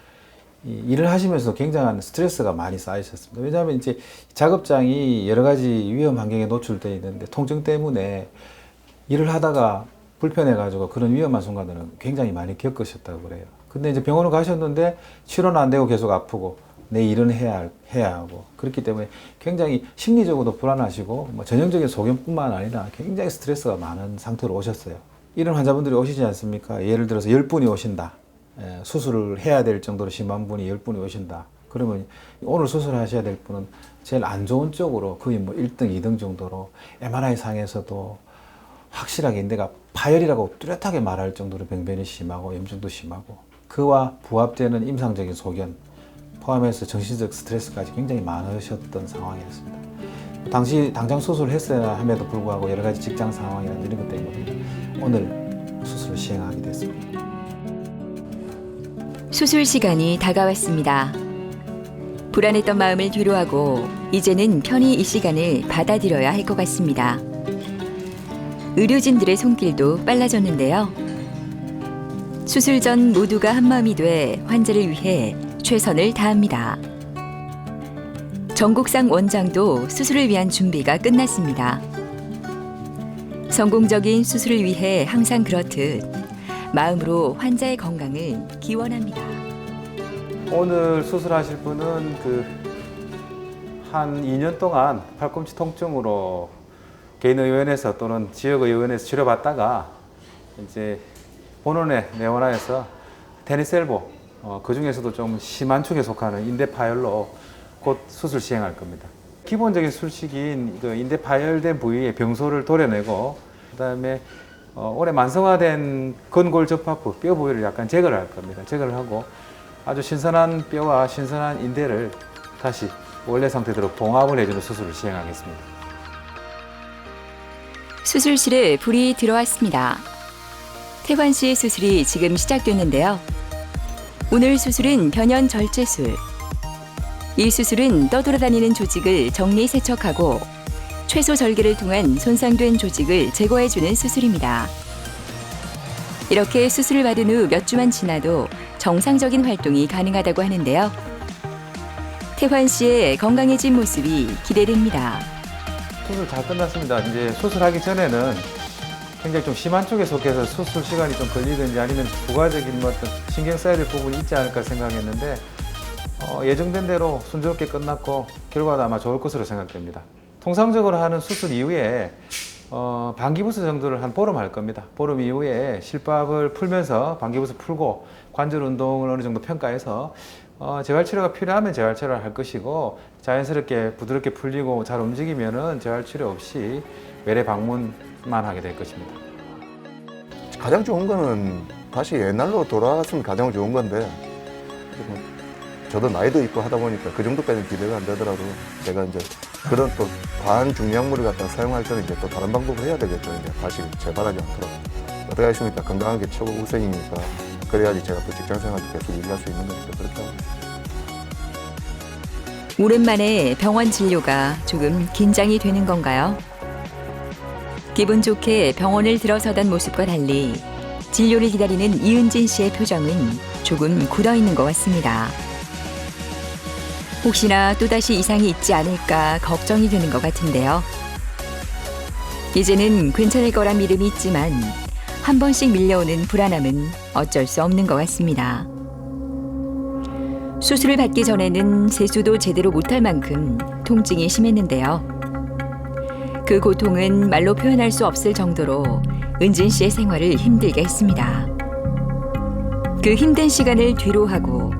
Speaker 8: 이 일을 하시면서 굉장한 스트레스가 많이 쌓이셨습니다. 왜냐하면 이제 작업장이 여러 가지 위험 환경에 노출되어 있는데 통증 때문에 일을 하다가 불편해가지고 그런 위험한 순간들은 굉장히 많이 겪으셨다고 그래요. 근데 이제 병원을 가셨는데 치료는 안 되고 계속 아프고 내 일은 해야 하고 그렇기 때문에 굉장히 심리적으로도 불안하시고 뭐 전형적인 소견뿐만 아니라 굉장히 스트레스가 많은 상태로 오셨어요. 이런 환자분들이 오시지 않습니까? 예를 들어서 10분이 오신다. 수술을 해야 될 정도로 심한 분이 10분이 오신다. 그러면 오늘 수술하셔야 될 분은 제일 안 좋은 쪽으로 거의 뭐 1등, 2등 정도로 MRI 상에서도 확실하게 인대가 파열이라고 뚜렷하게 말할 정도로 병변이 심하고 염증도 심하고 그와 부합되는 임상적인 소견 포함해서 정신적 스트레스까지 굉장히 많으셨던 상황이었습니다. 당시 당장 수술을 했어야 함에도 불구하고 여러 가지 직장 상황이나 이런 것 때문에 오늘 수술을 시행하게 됐습니다.
Speaker 1: 수술 시간이 다가왔습니다. 불안했던 마음을 뒤로하고 이제는 편히 이 시간을 받아들여야 할 것 같습니다. 의료진들의 손길도 빨라졌는데요. 수술 전 모두가 한마음이 돼 환자를 위해 최선을 다합니다. 정국상 원장도 수술을 위한 준비가 끝났습니다. 성공적인 수술을 위해 항상 그렇듯 마음으로 환자의 건강을 기원합니다.
Speaker 8: 오늘 수술하실 분은 한 2년 동안 팔꿈치 통증으로 개인의원에서 또는 지역의원에서 치료받다가 이제 본원에 내원하여서 테니스 엘보 그 중에서도 좀 심한 축에 속하는 인대 파열로 곧 수술 시행할 겁니다. 기본적인 수술식인 인대 파열된 부위의 병소를 도려내고 그다음에 오래 만성화된 근골 접합부 뼈 부위를 약간 제거를 할 겁니다. 제거를 하고 아주 신선한 뼈와 신선한 인대를 다시 원래 상태대로 봉합을 해주는 수술을 시행하겠습니다.
Speaker 1: 수술실에 불이 들어왔습니다. 태환 씨의 수술이 지금 시작됐는데요. 오늘 수술은 변연 절제술. 이 수술은 떠돌아다니는 조직을 정리 세척하고 최소 절개를 통한 손상된 조직을 제거해주는 수술입니다. 이렇게 수술을 받은 후 몇 주만 지나도 정상적인 활동이 가능하다고 하는데요. 태환 씨의 건강해진 모습이 기대됩니다.
Speaker 8: 수술 잘 끝났습니다. 이제 수술하기 전에는 굉장히 좀 심한 쪽에 속해서 수술 시간이 좀 걸리든지 아니면 부가적인 어떤 신경 써야 될 부분이 있지 않을까 생각했는데 예정된 대로 순조롭게 끝났고 결과도 아마 좋을 것으로 생각됩니다. 통상적으로 하는 수술 이후에 방기부스 정도를 한 보름 할 겁니다. 보름 이후에 실밥을 풀면서 방기부스 풀고 관절 운동을 어느 정도 평가해서 재활치료가 필요하면 재활치료를 할 것이고 자연스럽게 부드럽게 풀리고 잘 움직이면은 재활치료 없이 외래 방문만 하게 될 것입니다.
Speaker 6: 가장 좋은 거는 다시 옛날로 돌아갔으면 가장 좋은 건데 저도 나이도 있고 하다 보니까 그 정도까지는 기대가 안 되더라도 제가 이제 그런 또 과한 중량물을 갖다 사용할 때는 이제 또 다른 방법을 해야 되겠죠. 이제 다시 재발하지 않도록. 어떻게 하십니까? 건강한 게 최고 우선이니까 그래야지 제가 또 직장생활도 계속 일할 수 있는 거니까 그렇게 하고 있습니다.
Speaker 1: 오랜만에 병원 진료가 조금 긴장이 되는 건가요? 기분 좋게 병원을 들어서던 모습과 달리 진료를 기다리는 이은진 씨의 표정은 조금 굳어있는 것 같습니다. 혹시나 또다시 이상이 있지 않을까 걱정이 되는 것 같은데요. 이제는 괜찮을 거란 믿음이 있지만 한 번씩 밀려오는 불안함은 어쩔 수 없는 것 같습니다. 수술을 받기 전에는 세수도 제대로 못할 만큼 통증이 심했는데요. 그 고통은 말로 표현할 수 없을 정도로 은진 씨의 생활을 힘들게 했습니다. 그 힘든 시간을 뒤로하고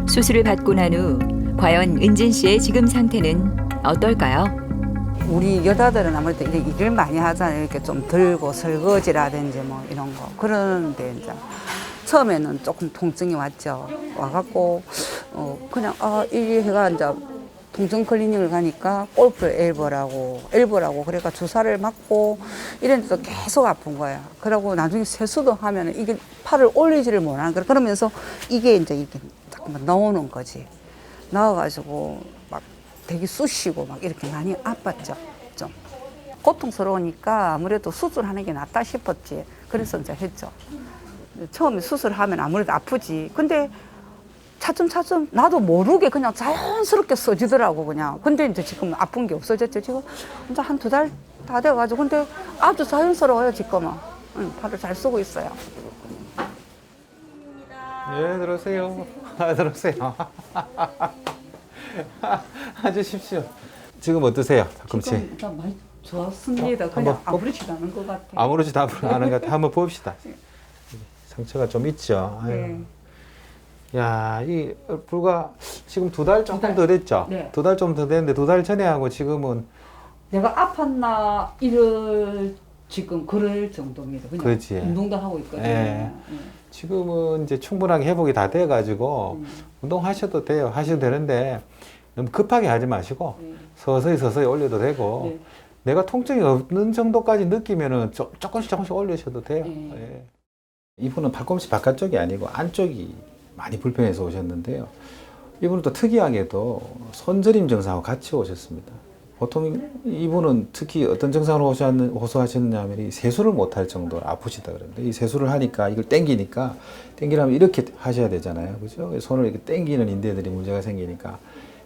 Speaker 1: 수술을 받고 난 후 과연 은진 씨의 지금 상태는 어떨까요?
Speaker 7: 우리 여자들은 아무래도 일을 많이 하잖아요. 이렇게 좀 들고 설거지라든지 뭐 이런 거. 그러는데 이제 처음에는 조금 통증이 왔죠. 와갖고 그냥 이 해가 이제 통증 클리닉을 가니까 골프 엘보라고 그래가 주사를 맞고 이랬는데도 계속 아픈 거야. 그러고 나중에 세수도 하면 이게 팔을 올리지를 못하는 거야. 그러면서 이게 잠깐만 나오는 거지. 나와가지고 막 되게 쑤시고 막 이렇게 많이 아팠죠. 좀 고통스러우니까 아무래도 수술하는 게 낫다 싶었지. 그래서 이제 했죠. 처음에 수술하면 아무래도 아프지. 근데 차츰차츰 나도 모르게 그냥 자연스럽게 써지더라고 그냥. 근데 이제 지금 아픈 게 없어졌죠. 지금 이제 한 2달 다 돼가지고 근데 아주 자연스러워요 지금은. 응, 팔을 잘 쓰고 있어요.
Speaker 8: 예, 들어오세요. 들어오세요. 앉으십시오. 지금 어떠세요? 팔꿈치?
Speaker 7: 지금 많이 좋았습니다.
Speaker 8: 한번
Speaker 7: 그냥 아무렇지도 않은 것 같아요.
Speaker 8: 아무렇지도 않은 것 같아. 한번 봅시다. 상처가 좀 있죠. 아유.
Speaker 7: 네.
Speaker 8: 야, 이 불과 지금 2달 조금 더 됐죠?
Speaker 7: 네.
Speaker 8: 2달 좀 더 됐는데 2달 전에 하고 지금은
Speaker 7: 내가 아팠나 이럴 지금 그럴 정도입니다. 그냥
Speaker 8: 그렇지.
Speaker 7: 운동도 하고 있거든요.
Speaker 8: 예. 지금은 이제 충분하게 회복이 다 돼가지고 운동하셔도 돼요. 하셔도 되는데 너무 급하게 하지 마시고 서서히 올려도 되고
Speaker 7: 네.
Speaker 8: 내가 통증이 없는 정도까지 느끼면은 조금씩 올리셔도 돼요.
Speaker 7: 네.
Speaker 8: 예. 이분은 팔꿈치 바깥쪽이 아니고 안쪽이 많이 불편해서 오셨는데요. 이분은 또 특이하게도 손저림 증상하고 같이 오셨습니다. 보통 이분은 특히 어떤 증상으로 호소하셨냐면 이 세수를 못할 정도로 아프시다 그러는데 이 세수를 하니까 이걸 땡기려면 이렇게 하셔야 되잖아요. 그죠? 손을 이렇게 땡기는 인대들이 문제가 생기니까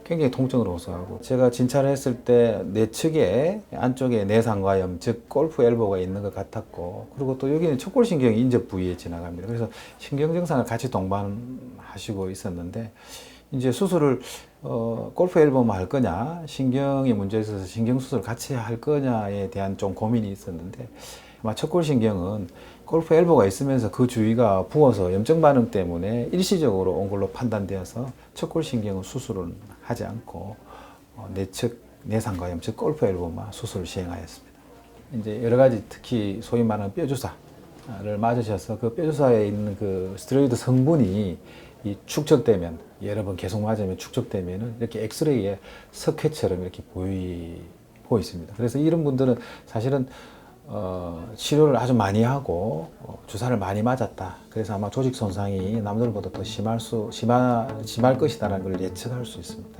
Speaker 8: 굉장히 통증을 호소하고 제가 진찰을 했을 때 내측에 안쪽에 내상과염 즉 골프 엘보가 있는 것 같았고 그리고 또 여기는 척골신경이 인접 부위에 지나갑니다. 그래서 신경 증상을 같이 동반하시고 있었는데 이제 수술을 골프 엘보만 할 거냐 신경에 문제 있어서 신경 수술 같이 할 거냐에 대한 좀 고민이 있었는데 아마 척골신경은 골프 엘보가 있으면서 그 주위가 부어서 염증 반응 때문에 일시적으로 온 걸로 판단되어서 척골신경은 수술은 하지 않고 내측 내상과염 즉 골프 엘보만 수술을 시행하였습니다. 이제 여러 가지 특히 소위 말하는 뼈주사를 맞으셔서 그 뼈주사에 있는 그 스테로이드 성분이 이 축적되면 여러 번 계속 맞으면 축적되면은 이렇게 엑스레이에 석회처럼 이렇게 보이고 있습니다. 그래서 이런 분들은 사실은 치료를 아주 많이 하고 주사를 많이 맞았다. 그래서 아마 조직 손상이 남들보다 더 심할 것이다라는 걸 예측할 수 있습니다.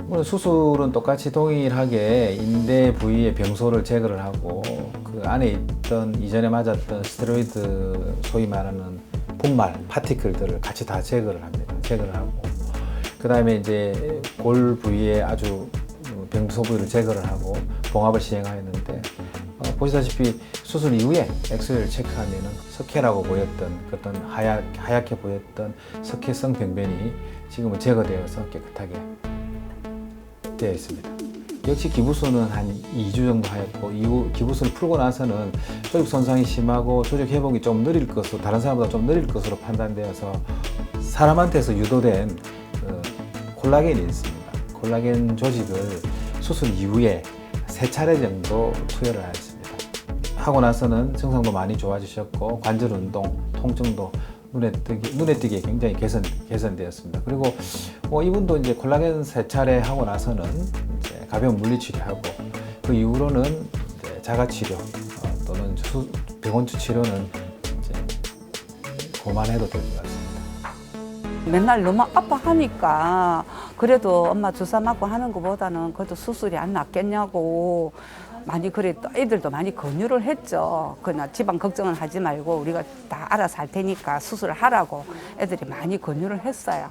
Speaker 8: 오늘 수술은 똑같이 동일하게 인대 부위의 병소를 제거를 하고 그 안에 있던 이전에 맞았던 스테로이드 소위 말하는 분말, 파티클들을 같이 다 제거를 합니다. 제거를 하고 그 다음에 이제 골 부위에 아주 병소 부위를 제거를 하고 봉합을 시행하였는데 보시다시피 수술 이후에 엑스레이를 체크하면은 석회라고 보였던 어떤 하얗게 보였던 석회성 병변이 지금은 제거되어서 깨끗하게 되어 있습니다. 역시 기부수는 한 2주 정도 하였고 이후 기부수를 풀고 나서는 조직 손상이 심하고 조직 회복이 좀 느릴 것으로 다른 사람보다 좀 느릴 것으로 판단되어서 사람한테서 유도된 콜라겐이 있습니다. 콜라겐 조직을 수술 이후에 3차례 정도 투여를 하였습니다. 하고 나서는 증상도 많이 좋아지셨고 관절 운동, 통증도 눈에 띄게 굉장히 개선되었습니다. 그리고 이분도 이제 콜라겐 3차례 하고 나서는 이제 가벼운 물리치료하고 그 이후로는 이제 자가치료 또는 병원주 치료는 이제 그만해도 될 것 같습니다.
Speaker 7: 맨날 너무 아파하니까 그래도 엄마 주사 맞고 하는 것보다는 그래도 수술이 안 낫겠냐고 많이 그랬다. 애들도 많이 권유를 했죠. 그냥 집안 걱정은 하지 말고 우리가 다 알아서 할 테니까 수술을 하라고 애들이 많이 권유를 했어요.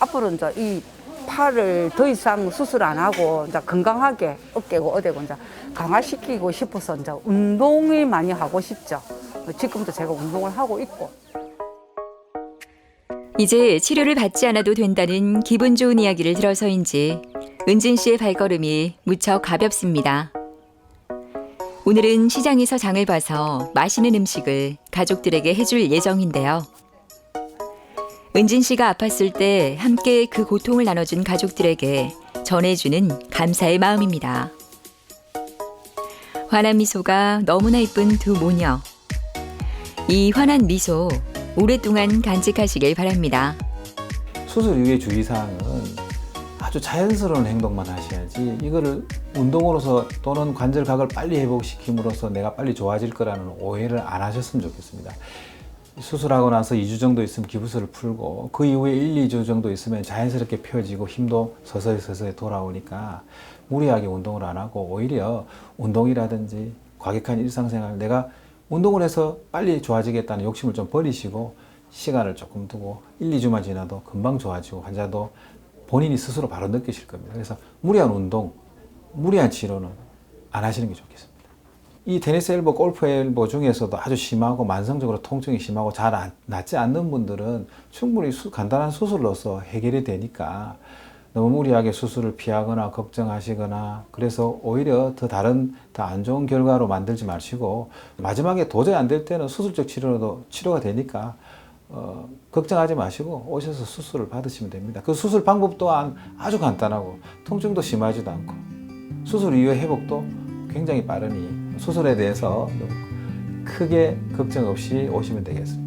Speaker 7: 앞으로 이제 이 팔을 더 이상 수술 안 하고 이제 건강하게 어깨고 어디고 이제 강화시키고 싶어서 이제 운동을 많이 하고 싶죠. 지금도 제가 운동을 하고 있고.
Speaker 1: 이제 치료를 받지 않아도 된다는 기분 좋은 이야기를 들어서인지 은진 씨의 발걸음이 무척 가볍습니다. 오늘은 시장에서 장을 봐서 맛있는 음식을 가족들에게 해줄 예정인데요. 은진 씨가 아팠을 때 함께 그 고통을 나눠준 가족들에게 전해주는 감사의 마음입니다. 환한 미소가 너무나 이쁜 두 모녀. 이 환한 미소 오랫동안 간직하시길 바랍니다.
Speaker 8: 수술 이후의 주의사항은 아주 자연스러운 행동만 하셔야지 이거를 운동으로서 또는 관절각을 빨리 회복시킴으로써 내가 빨리 좋아질 거라는 오해를 안 하셨으면 좋겠습니다. 수술하고 나서 2주 정도 있으면 기부스를 풀고 그 이후에 1, 2주 정도 있으면 자연스럽게 펴지고 힘도 서서히 돌아오니까 무리하게 운동을 안 하고 오히려 운동이라든지 과격한 일상생활 내가 운동을 해서 빨리 좋아지겠다는 욕심을 좀 버리시고 시간을 조금 두고 1, 2주만 지나도 금방 좋아지고 환자도 본인이 스스로 바로 느끼실 겁니다. 그래서 무리한 운동, 무리한 치료는 안 하시는 게 좋겠습니다. 이 테니스 엘보, 골프 엘보 중에서도 아주 심하고 만성적으로 통증이 심하고 잘 낫지 않는 분들은 충분히 간단한 수술로서 해결이 되니까 너무 무리하게 수술을 피하거나 걱정하시거나 그래서 오히려 더 안 좋은 결과로 만들지 마시고 마지막에 도저히 안 될 때는 수술적 치료로도 치료가 되니까 걱정하지 마시고 오셔서 수술을 받으시면 됩니다. 그 수술 방법 또한 아주 간단하고 통증도 심하지도 않고 수술 이후의 회복도 굉장히 빠르니 수술에 대해서 너무 크게 걱정 없이 오시면 되겠습니다.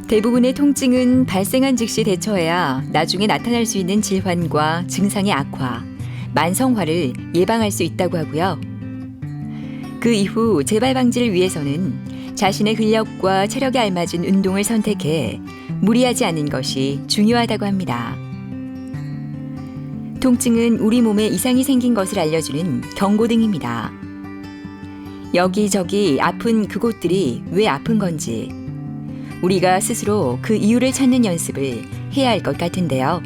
Speaker 1: 대부분의 통증은 발생한 즉시 대처해야 나중에 나타날 수 있는 질환과 증상의 악화, 만성화를 예방할 수 있다고 하고요. 그 이후 재발 방지를 위해서는 자신의 근력과 체력에 알맞은 운동을 선택해 무리하지 않는 것이 중요하다고 합니다. 통증은 우리 몸에 이상이 생긴 것을 알려주는 경고등입니다. 여기저기 아픈 그곳들이 왜 아픈 건지 우리가 스스로 그 이유를 찾는 연습을 해야 할 것 같은데요.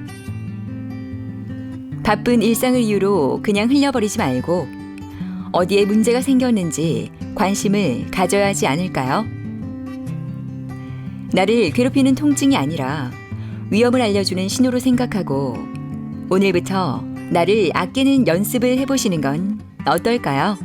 Speaker 1: 바쁜 일상을 이유로 그냥 흘려버리지 말고 어디에 문제가 생겼는지 관심을 가져야 하지 않을까요? 나를 괴롭히는 통증이 아니라 위험을 알려주는 신호로 생각하고 오늘부터 나를 아끼는 연습을 해보시는 건 어떨까요?